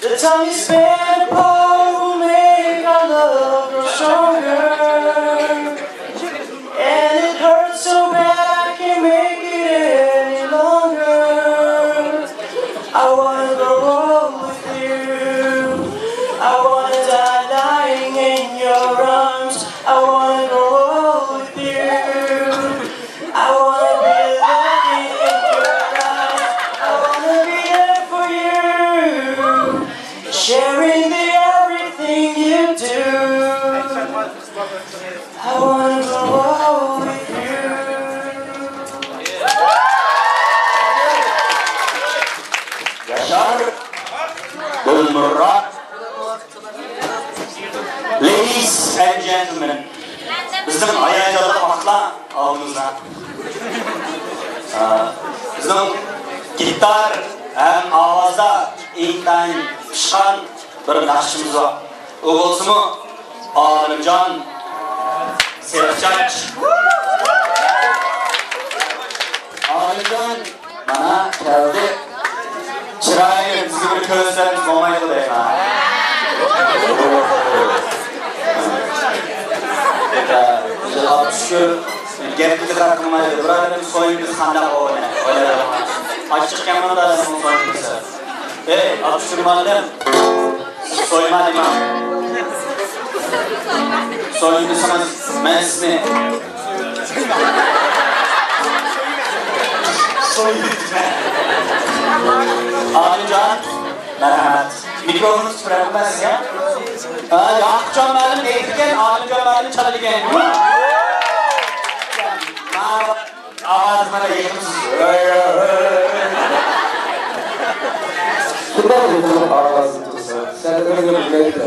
The time you spend apart will make our love grow stronger. And it hurts so bad I can't make it any longer. I wanna grow old with you. I wanna die lying in your arms. I wanna grow old with you. I wanna be looking in your eyes. I wanna be there for you. Sharing the everything you do. I wanna grow old with you. Yaşar Dilmurat. Ladies and gentlemen, bizim ayağıncalı bakla ağımızda. Bizim gitar hem avazda iyinden çıkan bir nakışımız var. O olsun mu? Alimcan Serapçaç. Alimcan bana geldi. Çırayı bizi bir közlerimiz olmaydı deyim ha. Güzel abi şükür. Gerçekten hakkımaydı. Burada bir soyumuz kandak oynayın. Açık kemanı da son soyumuz. Hey, abi şükür malım. Soyma imam. Soyumuzumuz mesmi. Soyumuz Alimcan, merhamet. Mikrofonu süpüremez ya. Yakupcan benim eğitiken, Alimcan benim çalarken. avazına da yakınsız. Şundan dedim ağzını tutsa. Sen öyle bilmeyi de.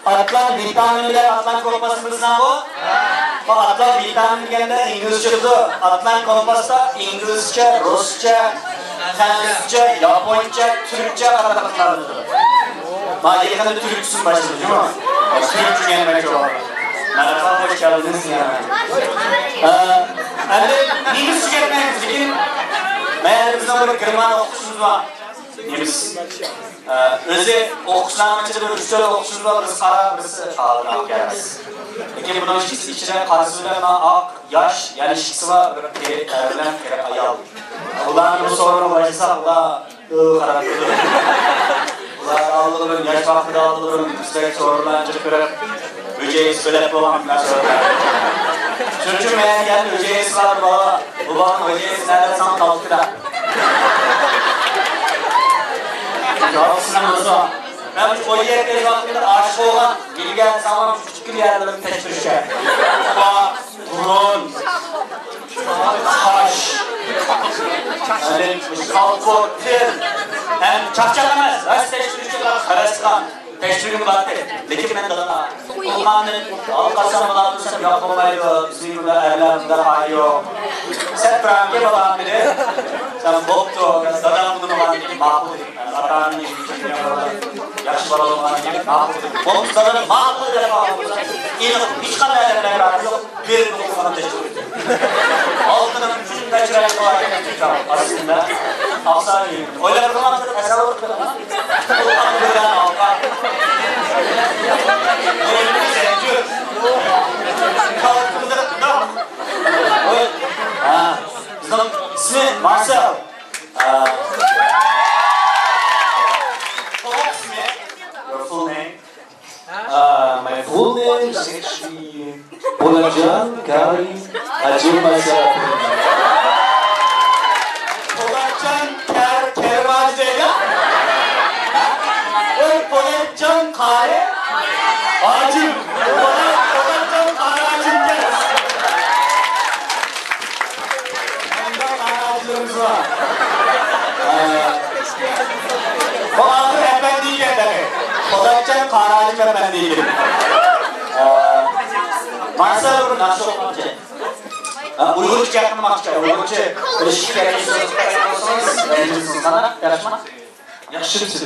Atlan vitaminler, atlan kompasımızdan bu. Atlan vitamin degende İngilizce bu. Atlan kompasda İngilizce, Rusça, Fransızca, Japonca, Türkçe karakterlerdir. Bana yakında Türkçüsün başladı değil mi? Türkçü gelmek o. Merhaba, hoş geldiniz yani. İngilizce gelmek için meğerimizden böyle kırman okuşumuz var. Nemiz. Özü okusundan içinde böyle 3-4 okuşumuz var, birisi kara, birisi çağırın ak gelmez. Lakin bunun içine karşısında ak, yaş, yani şiksi var, bir terbilen kere ayal. Ulan bu sorunu başlaysa, ulan karakterdir. Ulan aldırın, yaş vaktinde aldırın, üstelik sorulan çıkırıp, böceği söylep babamlar sorular. Çocuğum eğer geldi, böceği var baba, babam böceği nerede san kalkıda. Yalnızsınız o. Ben o yerleri vaktinde aşık olan, bilgen zaman küçük bir yerlerin teşvirişe. Kula, burun, kaş, kalko, til, hem çakçalamaz, rast teşvirişe kadar karıştıran teşvirini baktı. Lekin ben dağına, kulmanın alkasam bulandırsam yapılmaydı, bizim burada evlerimizde hali yok. Sen bırakı babam biri, sen boktu, dadam bunu babam gibi makul dedim. Atanın gibi yaşı var olan gibi makul dedim. Boktu dadanın makul dedim. Hiç kadar evlerine bırakı yok, bir okumanın teşviri. Altının bütün kaçırayı kolayken aslında Afsar gibi. Öyle kurmandır, hesabı kurmandır. Kulmanın birden alka. Öyle zencir. Kalkındır. Bizim ismi Marcel. Your full name? My full name is actually Polatcan Karim Hacıbaşar. Polatcan Kervacı değil ya? Polatcan Kare Hacım. Polatcan Kare Hacım gel. Ağacımız var. Bu adı efendiyi gönderir. Polatcan Kare Hacım efendiyi gönderir. Marcel bunu nasıl olacak? Uygur Uyghurcha gapirmoqchi. Uyg'urcha bilish kerak. Siz qanaqa yaxshimi? Yaxshimisiz?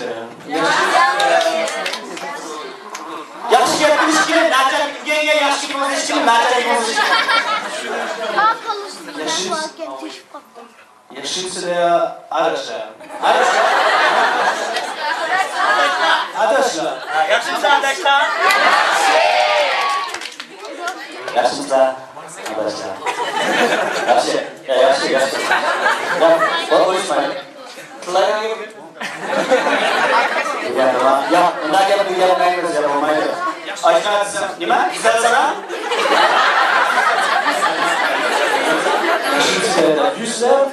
Yaxshi gapirish kerak. Nachar unga yaxshi bo'lish kerak, nachar bo'lish kerak. Yaxshimisiz? Adashlar. Adashlar. Yaxshimisiz adashlar? Yaxshimisiz? Adashlar. Yaxshi. Ya, bo'lishmaydi. Tilayman. Ya, undan gapirganlarimiz bo'lmaydi. Aytgansiz, nima? Sizlar Yüzler.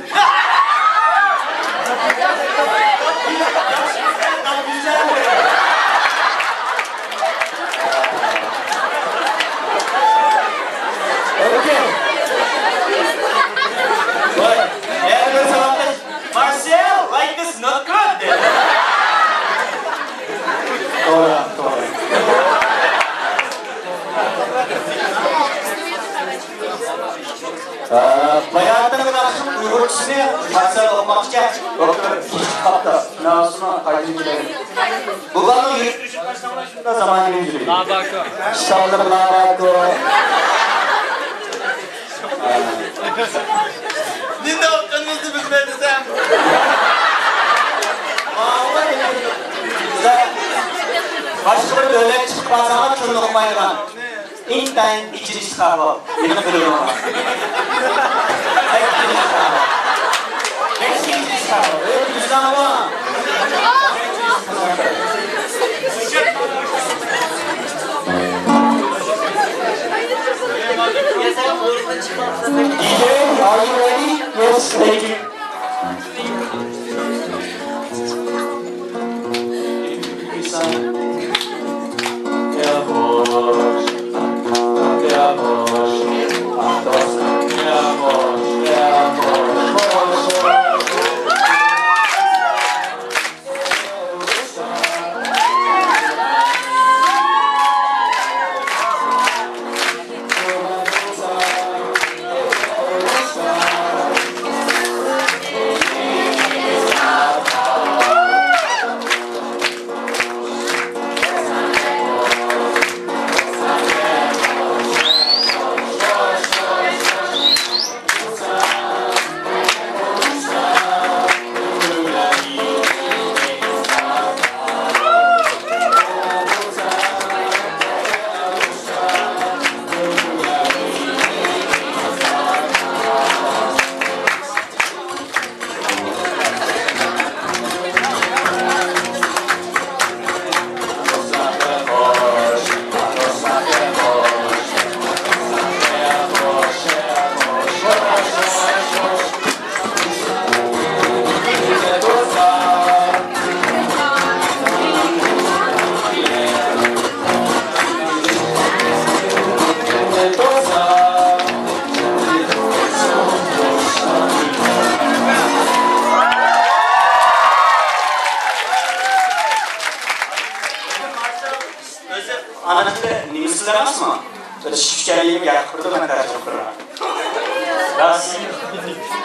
Marcel, like this not good. Doğru. Bayağıdan karşım Uygurçasını Marcel olmakça kitapta nasına kaydedilerim. Bu bana yürütüşü karşılaşında zaman geçiriyor. Labako. Şaldır labako. Ninde okuduğunuzu bilmedizem. Başka bir devlet çıkmazsa türlü okumayla. İnten içini çıkarma. Yine bölüm olmaz. İçini çıkarma. İçini çıkarma. Öyle bir yüzden var. DJ, are you ready? Yes, thank you.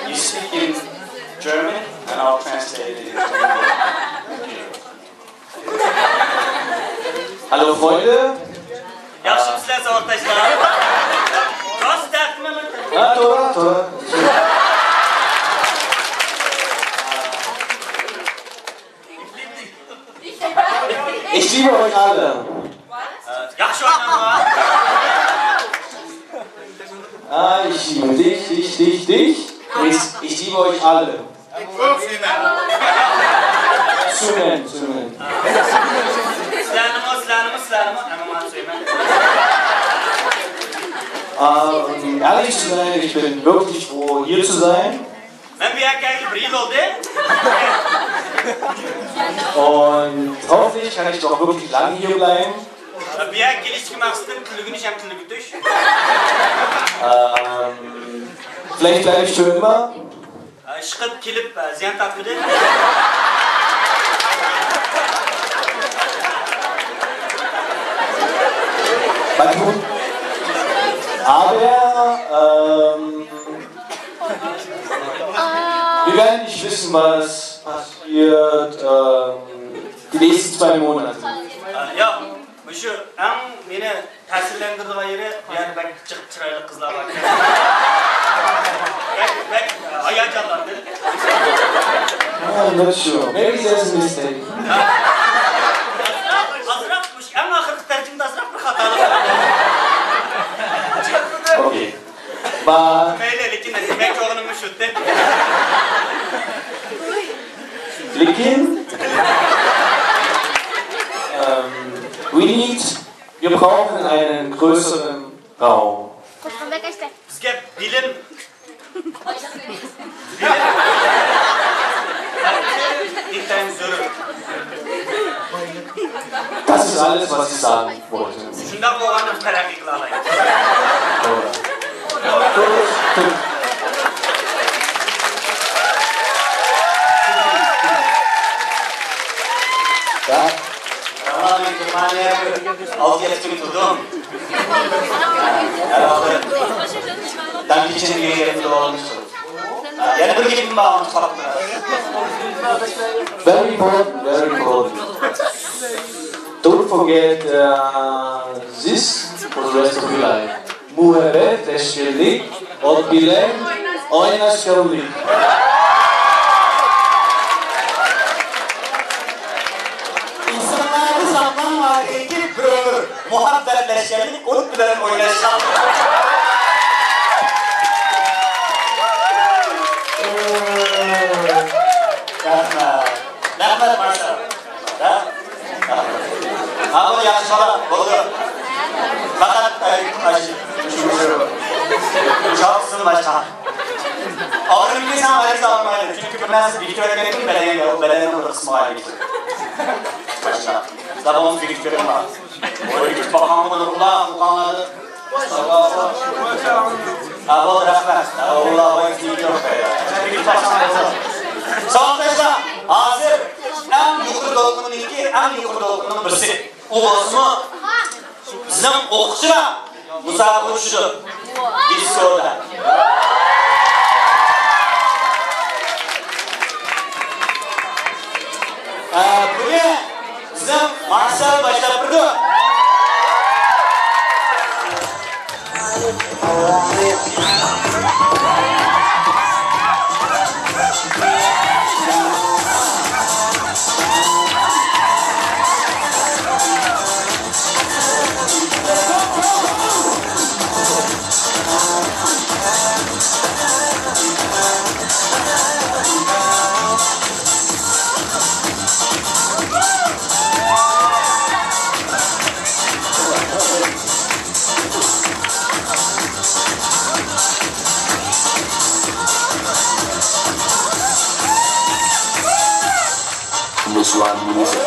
You speak in German and I'll translate it into English. Hallo Freunde. Yaxshimisiz o'rtoqlar? Rost aytmayman. Ha, to'g'ri. Ich liebe euch alle. Yaxshi o'ynaman. Ich liebe dich. Ich liebe euch alle. Zuhören. Ehrlich zu sein, ich bin wirklich froh, hier zu sein. Und hoffentlich kann ich doch wirklich lange hier bleiben. Vielleicht bleibe ich für immer. Aber Wir werden nicht wissen, was passiert die nächsten 2 Monate. Ya, şu en beni tesirlendirdiği yeri yani ben çıraylı kızlar var. Ben hayacanlandım. I'm not sure. Maybe there's a mistake. Azraqmış, en ahırki tercümde azraq bir hatalı. Okay. But Meyle lekin demek oğlum müşütte. Lekin, wir brauchen einen größeren Raum. Bizge bilim Das ist alles, was ich sagen wollte. Şundan bu olanı terakki kılalayım. Ja? Ama ben Germanya'ya 6 yaşında tuttum. Herhalde dank için bir yerimde olmuştur. Yani bir gidin bağımlı kalktı. Very important, very important. Don't forget this for the rest of your life. Muhabbet, eşkirlik, o bile oynaşkırlık. İnsanları zaman var ki bir ömür. Muhabbetleşelim, ot bilen oynaşalım. Rahmet Maşa. Abi yaşala, oldu. Fakat Çapsın başa. Ağrım bir sana ayrı almayalım. Çünkü ben Victoria'nın belediyenin kısmı ayrı. Başa. Sabahın Victoria'nın var. O iki bakanın kulağını Abi rahmet. Allah o iki yok ya. Sonrasında hazır en yukarı dolgunun iki, en yukarı dolgunun birisi. O basımı bizim okçuna musabık uçtu. Birisi orada. Bugün bizim Marcel başlattırdı. This one music.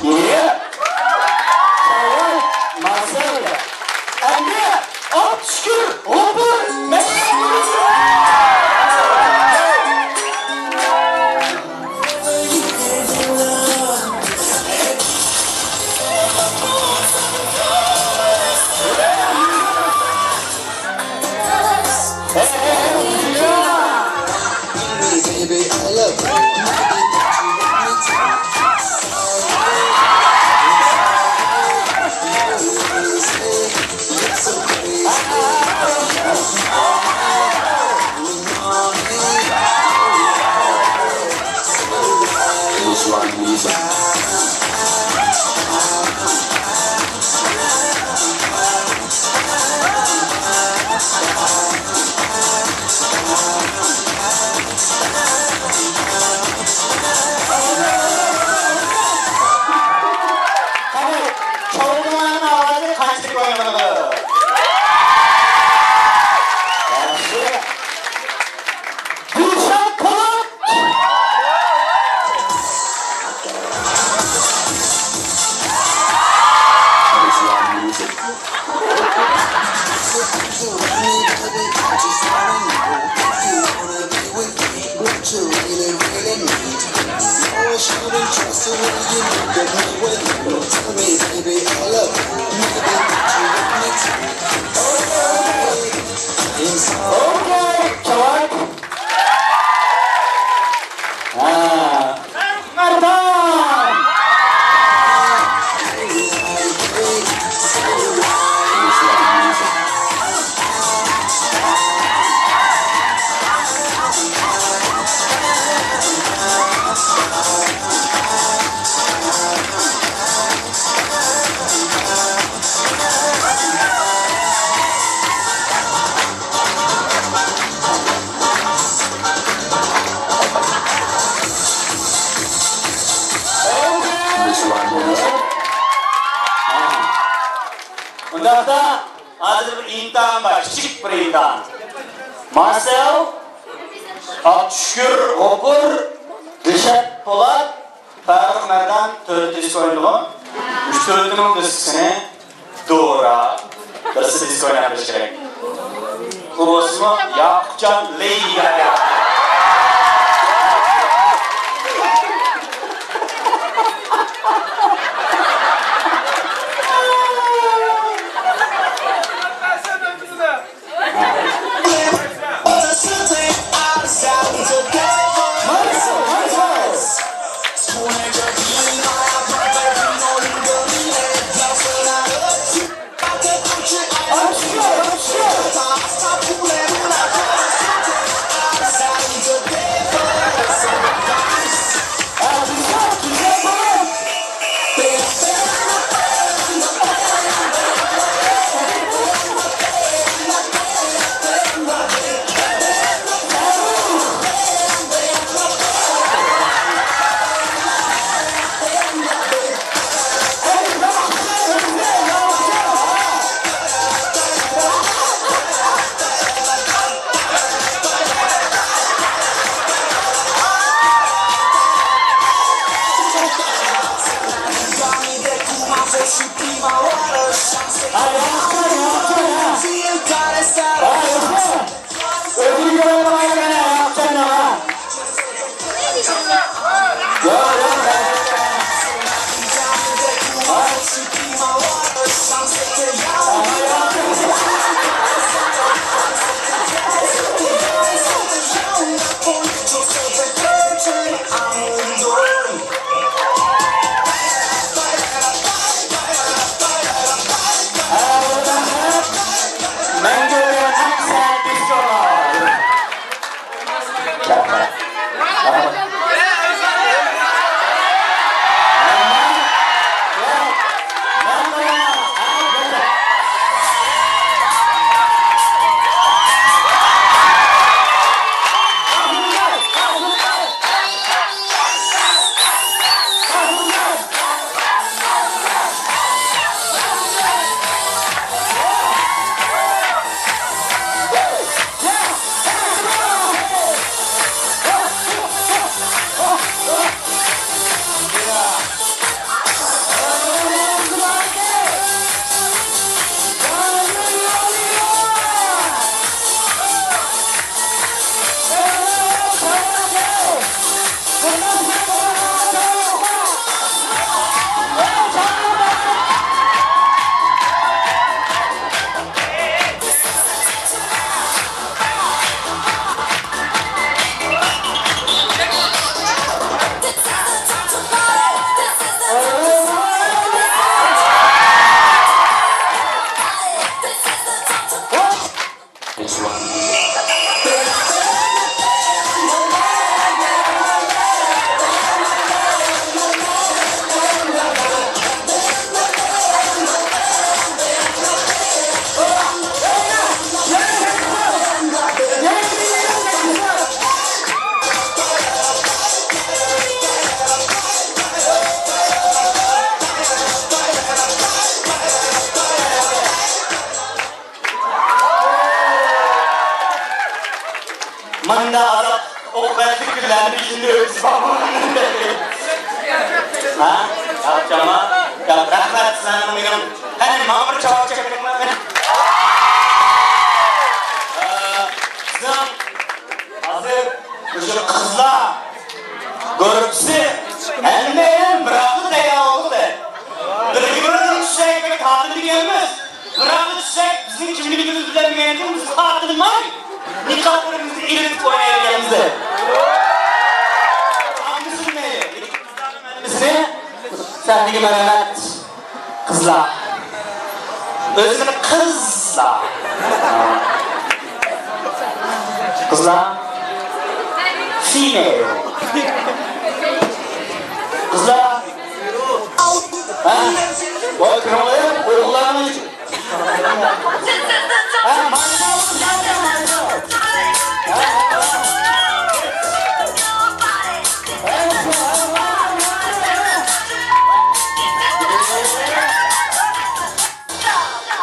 Yeah. Marcel. Anne, at şükür. Open. Baby, I love you. This one music. Çoğunluğun ağzı kaçtık oynamalı. Gülşen Kılıç. This one music. Oh, Burada hazır bir imtihan var, küçük bir imtihan. Marcel, Abdüşkür, Gopur, Reşat Polat, Faruk Merdan, 4 disk oynadığı. 3-4'ünün diskini doğru. Nasıl disk oynanmış gerek? Kurosmu Yakupcan Leyla.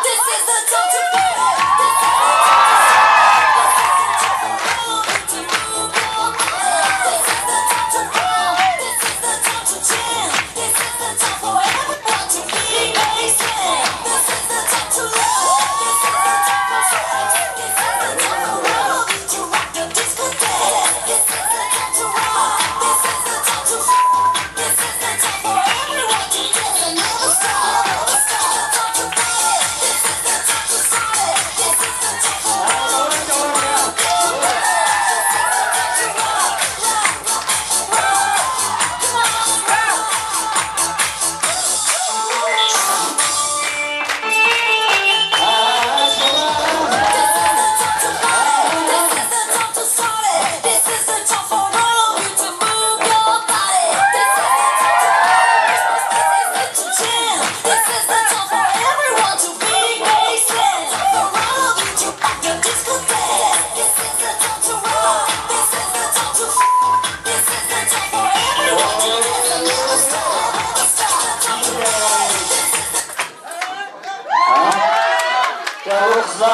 This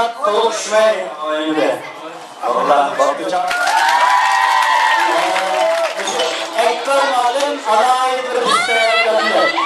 Murat Toluşmey oynadı. Allah bakacak. Ekber Malım adayı bir listeye gönderdi.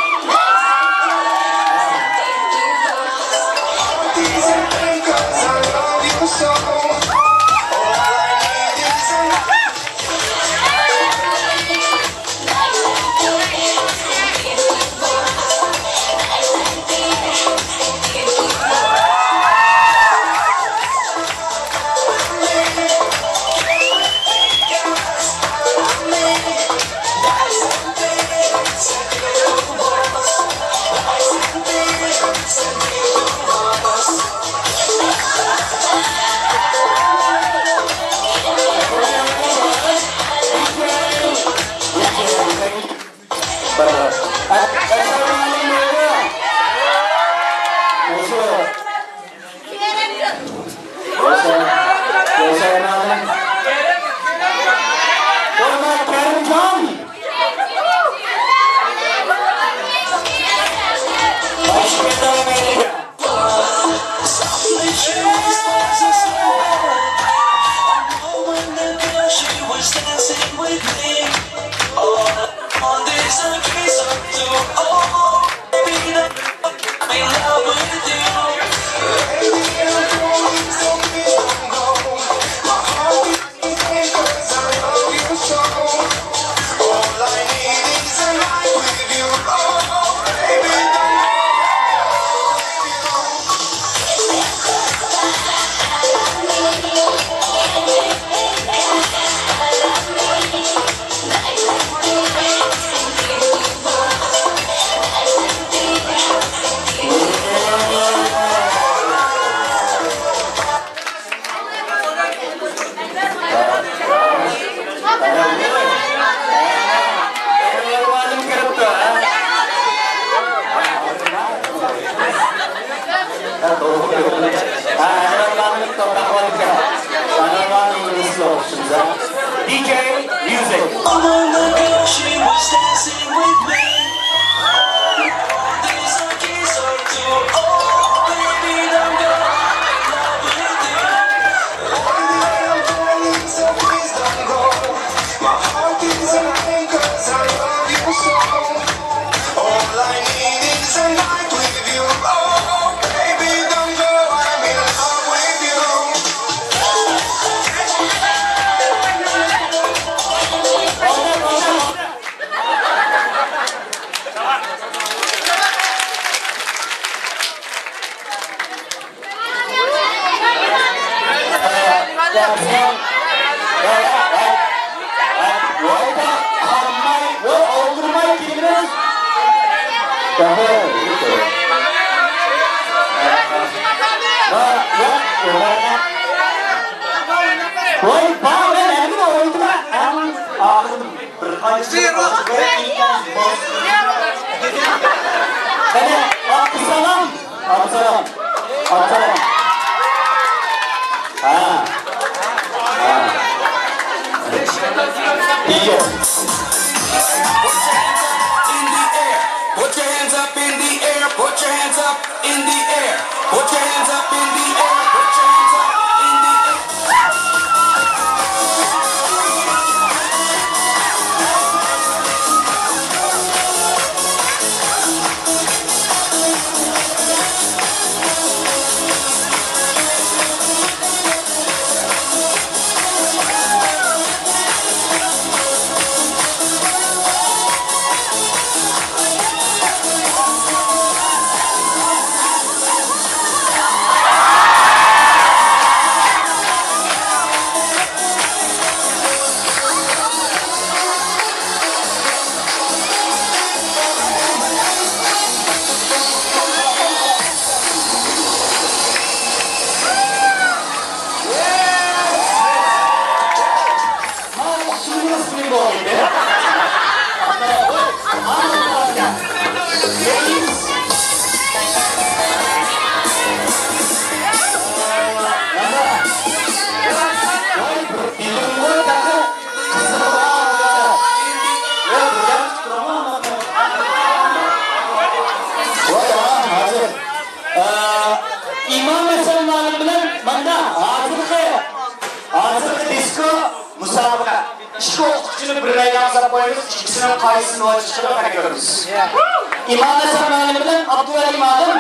DJ Music. She was dancing with me. These are keys to oh baby, I'm gonna love with you. So please don't go. My heart is aching 'cause I love you so. All I need is a night with you. Oh baby, don't go. I'm in love with you. Put your hands up in the air, put your hands up in the air, put your hands up in the air, put your hands up in the air. İki o'qituvchini bir raydan solib qo'yamiz, ikkisini qaysini ochishga harakat qilamiz. İmam Hasan muallim bilan Abduvali muallim.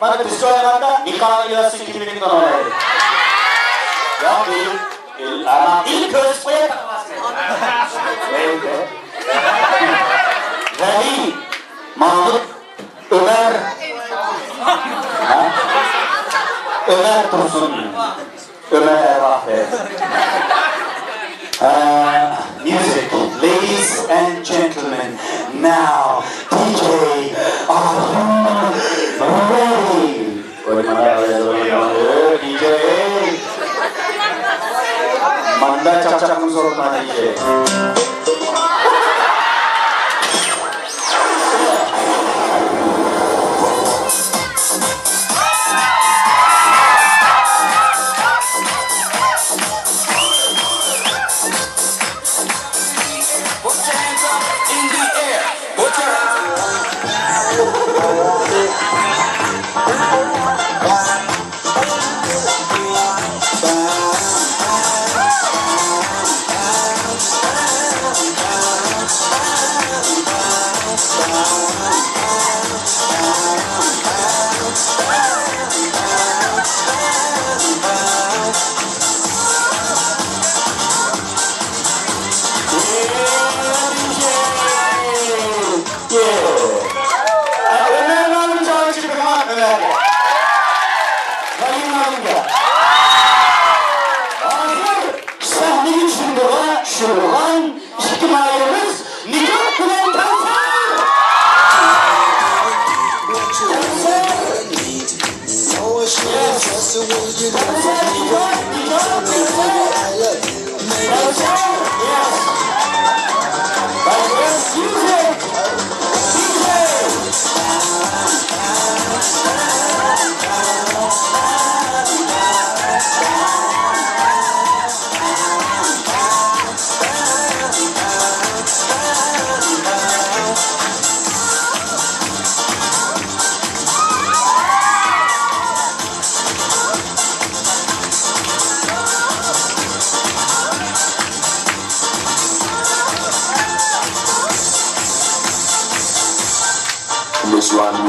Mana biz so'ramanda Nikolay Yosin kimligini tanlaydi. Yo'q, ilk ko'rib qo'yadi. Vali, Mahmud, Ömer. Ömer Tursun. Ömer Ervahbey. Music, ladies and gentlemen, now DJ DJ Manda cak-cakım sorma DJ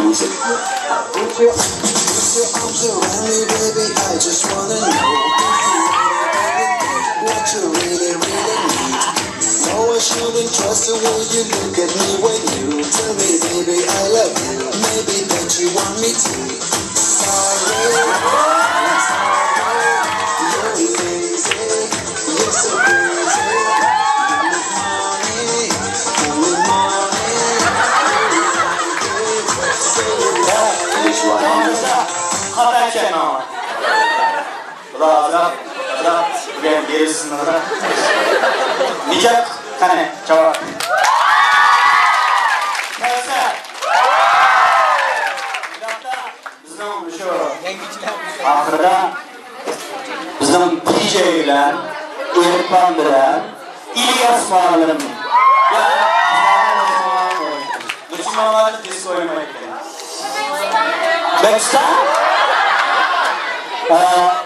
Music. Put your arms around me, baby. I just wanna know what you really need. No, I shouldn't trust the way you look at me when you tell me, baby, I love you. Maybe that you want me to. Sorry, you're lazy. You're so crazy. Hata etken ama. Rahat. Bugün Gerisini de. Nice kane cevap. Kevser. Bizim şu ahırda bizim DJ ile İrfan bilen İlyas Malım. Bütün mamaları disko oynamayı Beksta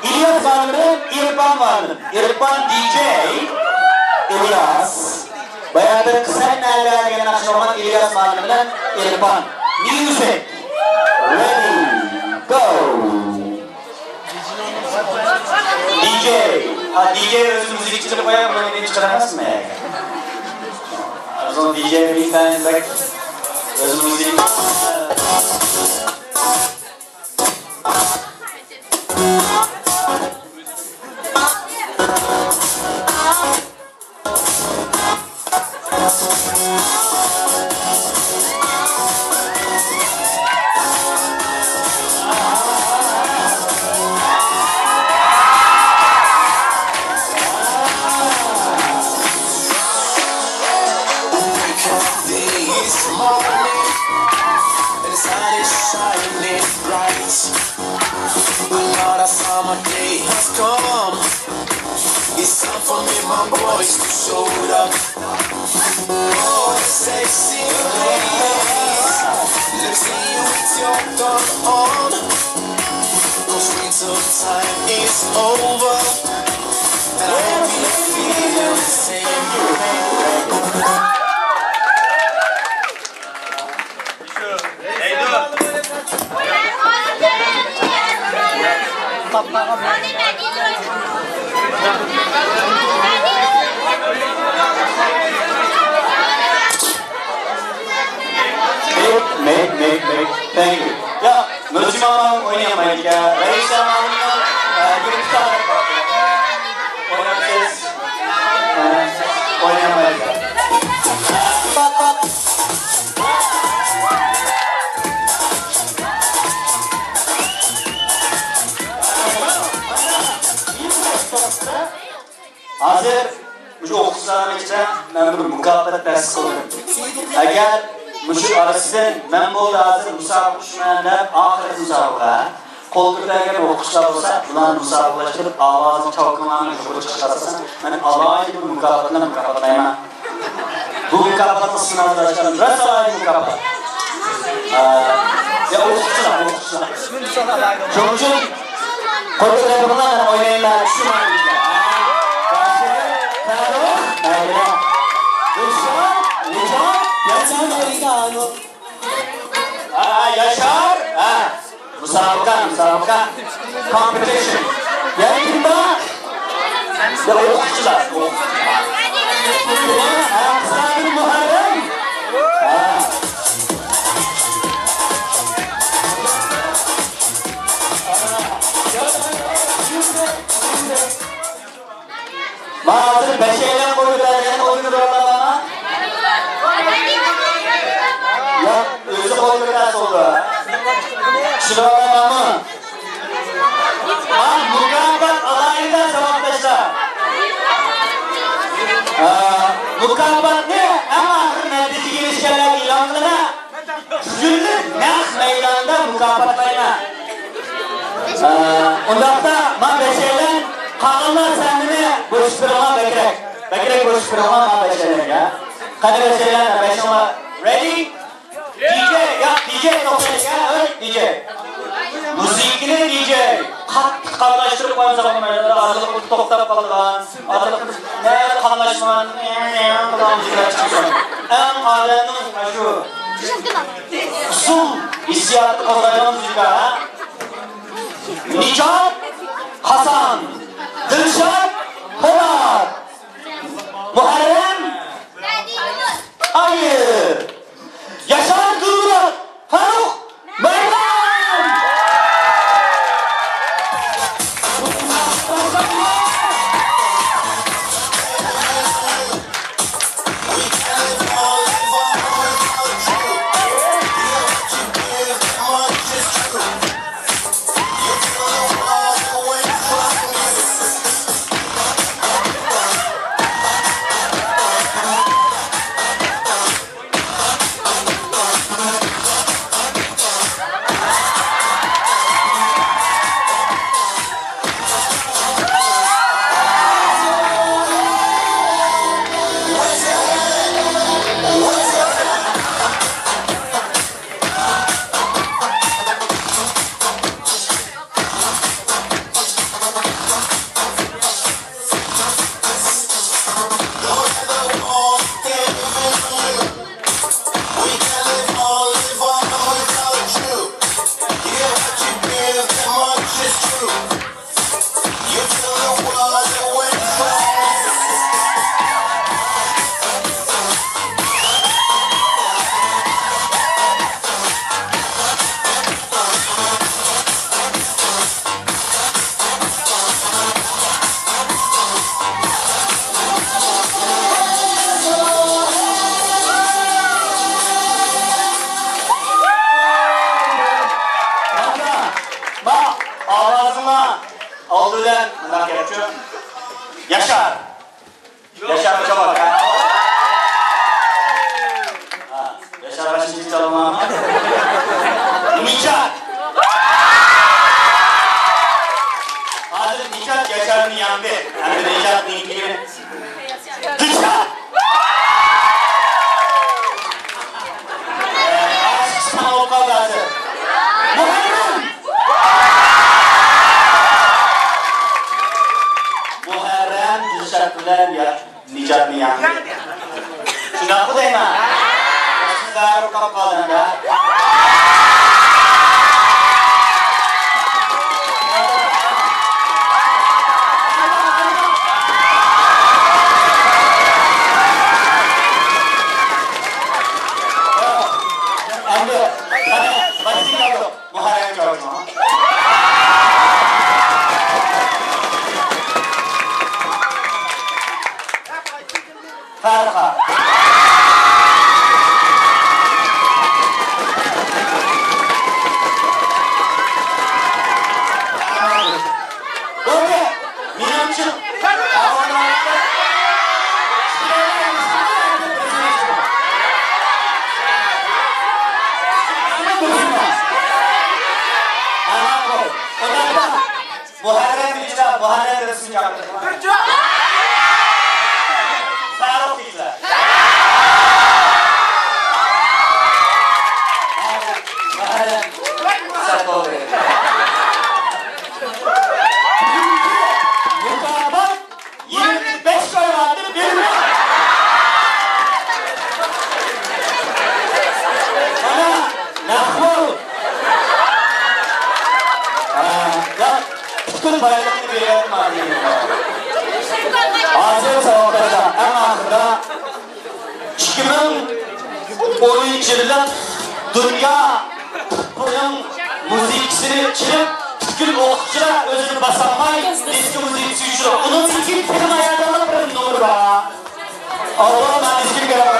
İlyas Malım, İrfan Malım. İrfan DJ İlyas. Bayağı kısa nerelere gelen akşamlar İlyas Malım ile İrfan. Music. Ready. Go. DJ. DJ özü müzikçileri bayağı böyle çıkaramaz mı? O zaman DJ bir tane bak. Özü müzik. It's time for me, my boys, to show it up. Oh, sexy ladies, let's see you with your gun on. Go straight till time is over, and I hope you feel the same. Hey, dur. Thank you. Ya, Nurci Mama oynayamayız ya. Reis Mama gibi tutar. Oynayamayız. Bak bak. Hazır bu okuslarım için ben bir mukabele ders kılıyorum. Eğer bu arasında ben bu hazır musabık düşmanlar ahir musabıka koltuklarga o'qishlar bo'lsa ularni musobaqalashtirib ovozini chavqinlarni yuqori chiqarsa men alohida bir mukofotlayman. Bu mukofotni sinovlashdan rosa alohida mukofot. Ya o'qishlar. Shuning uchun qo'ltiqlar bilan o'ynaylar tushunmaydi. Yaşar, musabaka, competition. Yakında, ya okçular. Sayın Muharrem. Bazı beşeyle koydular, yani oynuyorlar bana. Ya, özü koydular oldu. Şurada mı? Mukafat alayında cevaplaşlar. Mukafat ne? Ama netice gelişmeler ilanlarına günlük nak meydanda mukafatlayma. Ondan da beşeyle kanunlar sendine boşturma bekrek. Bekrek boşturma beşeyle ya. Kadir beşeyle beşama ready? DJ ya DJ toplayacak DJ. Müzikini DJ. Kat kanlaştırıp koyunca bakmayla aralık toktap kaldıran. Aralık ne kanlaşman ne müzikler çıkıyor. En aleminin şu. Usul hissiyatı kazanılan müzikler ha. Nicat Hasan, Dilşat Polat, Muharrem Ayı, Yaşar Durmurat, Faruk Meydan. Şarbaşıncı çalmam. Nicat. Hazır Nicat geçerli yandı. Hem de Nicat linkini. Nicat. Sana o kaldı hazır. Muharrem. Muharrem Dilşatlılar ya Nicat'ın yandı. Şuna bu deyim ha. Sizler o kapıdan da. Muharrem çalışma. Harika. Böyle minimum Muharrem Bilgiler, Muharrem resim yaptı. Faruk Bilgiler. Muharrem Sarkoğlu. Mutabak 25 koy vardı, bilmiyorum. Bana nakbol. Bütün bayramını verelim abi. Hazır savaşta en ahırda 2010 yılında dünya bunun müziksini çirip bütün okçular özünü basamay eski müzikçi üçün. Onun için firma ayarlarına bir numara var. Allah'ım ben eski bir görev var.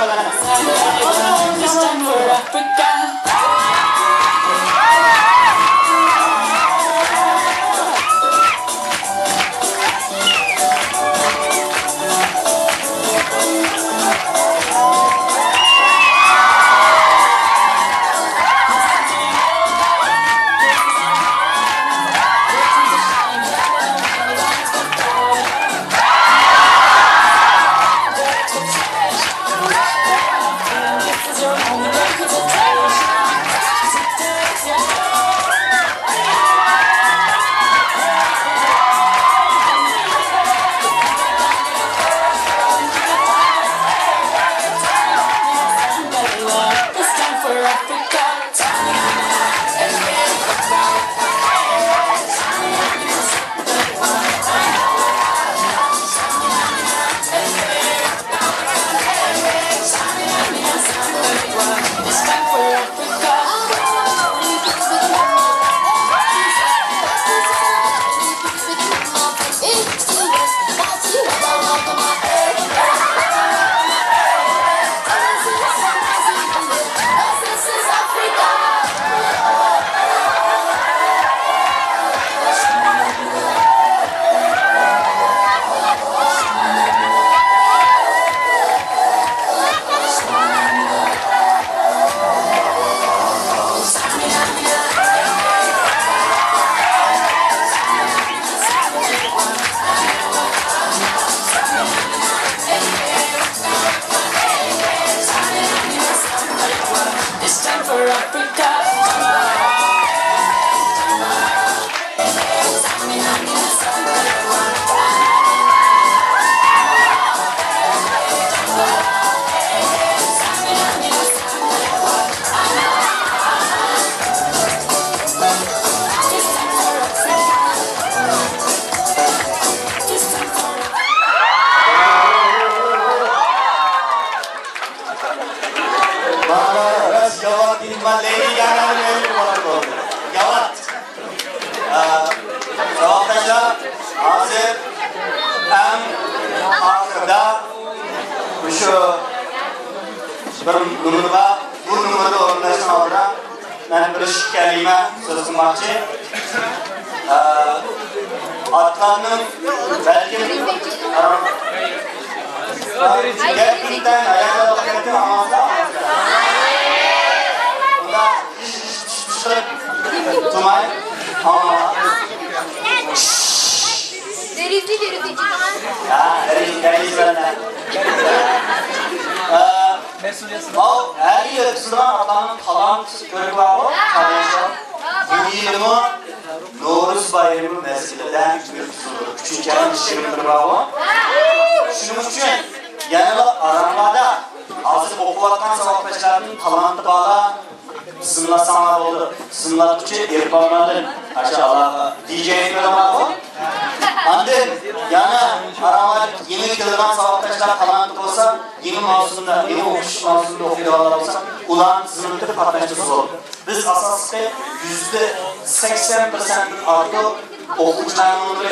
Atlanın belki gerçekten ayakta bakıyorum ama her yıl kısımdan adamın talant görüp var o. Bu yılımı Novruz bayramı meseleden küçük ayın şirindir var o. Şunun için yanıla aramada azı okuvattan sabahlaşlarının talantı bağla sınırlasanlar oldu. Sınırladıkça irfanlardır. Aşağıda DJ'nin var o. Andır, yana aramada yeni yıldan sabahlaşlar talantı olsa yeni mağazında, yeni okuş mağazında okuyorlar olsa ulan sınırlıkta patlaştısı olur. Biz asasında %80% artı okuyucularımızı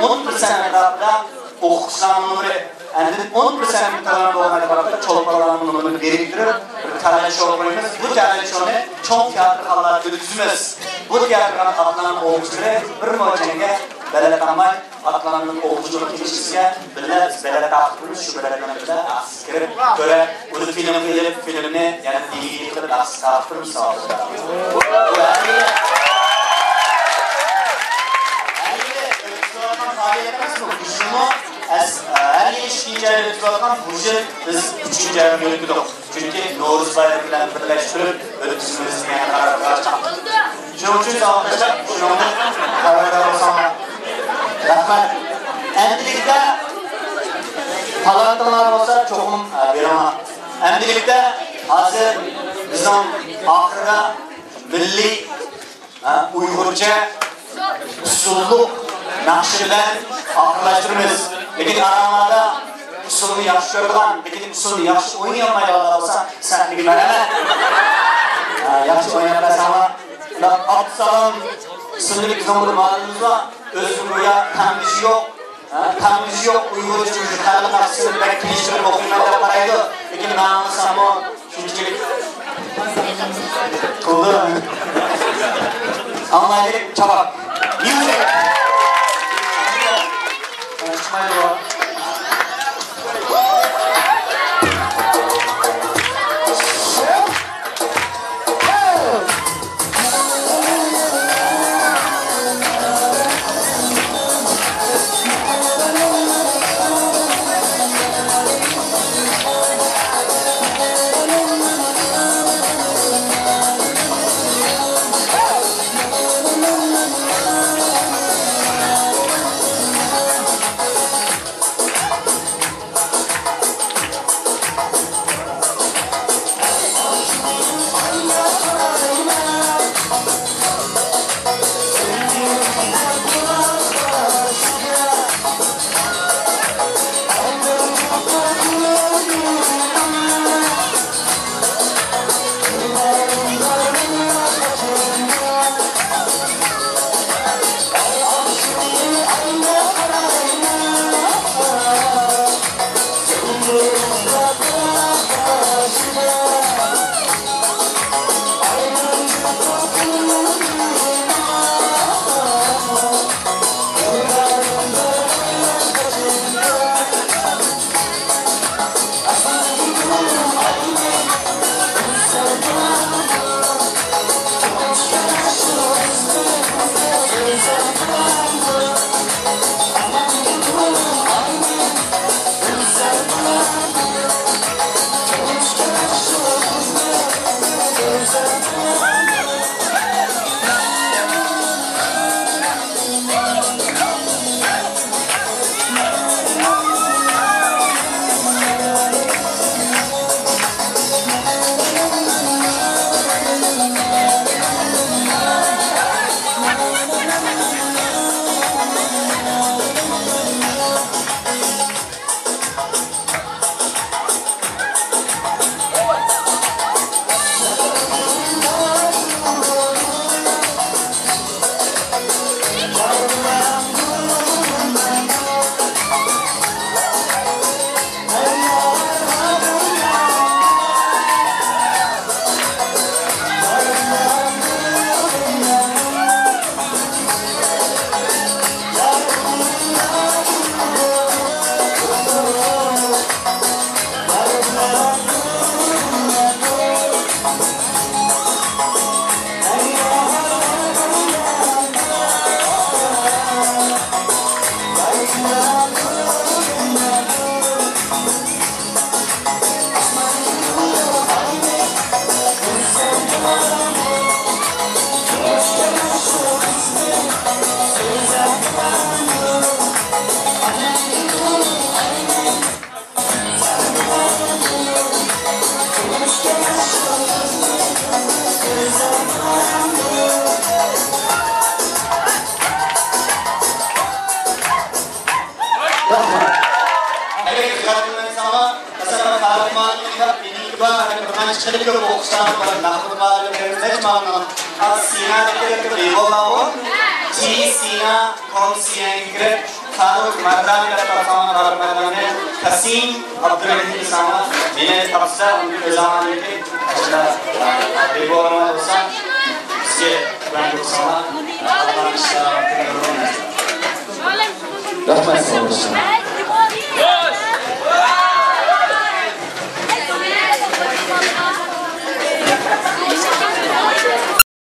10% arasında okuyucularımızı yani 10% talantı olmayı bırakıp çoluklarımızı biriktirip talent show koyuyoruz. Bu talent show'u çok tiyatrolar ödüzümüz. Bu tiyatroların atlanan okuyucuları bir moçenge belatamay atlanan okuyuculuk ilişkisiyle belat aktörümüz şu belatlarımızda askırıp göre uzun film edip filmini yani DVD'yi kılıp aktörümüz sağlıyor. Her ilişkiyi ötüyorken bu yıl biz 3. ayını ötüdük. Çünkü Novruz bayramıyla birleştirip ötüsümüzün yani kararlar çaktık. Şunun için arkadaşlar, şunun kararlar olsana. Rahmet. Endilikte talantılar olsa çoğum veremem. Endilikte hazır bizim ahırda milli Uygurca usulluk nakşiler ahırlaştırırız. Lekin aramada usulunu yaxşı görülen, lekin usulunu yaxşı oynayamay olsa sahneyi veremem. Yaxşı oynayamazsa Absalom isimli bizim bir malımız var. Özgürlüğe temiz yok. Temiz yok. Uygurca çocuklarla karşısında belki hiçbir okumada paraydı. Lekin namusam o şunçilik kıldı. Anlaydık çabuk. Music. Çıkmaydı o. Amerika bokstan var, nahır malum, ne mamnun. Sina dikkat rivola Ci Sina Consciengre Faruk Mardan Katafan Harmadane Kasim Abdurrahim Sama Yine Tafsa onun zamanındaki rivola olsa bize ben bu sana Allah'ın Rahmet olsun.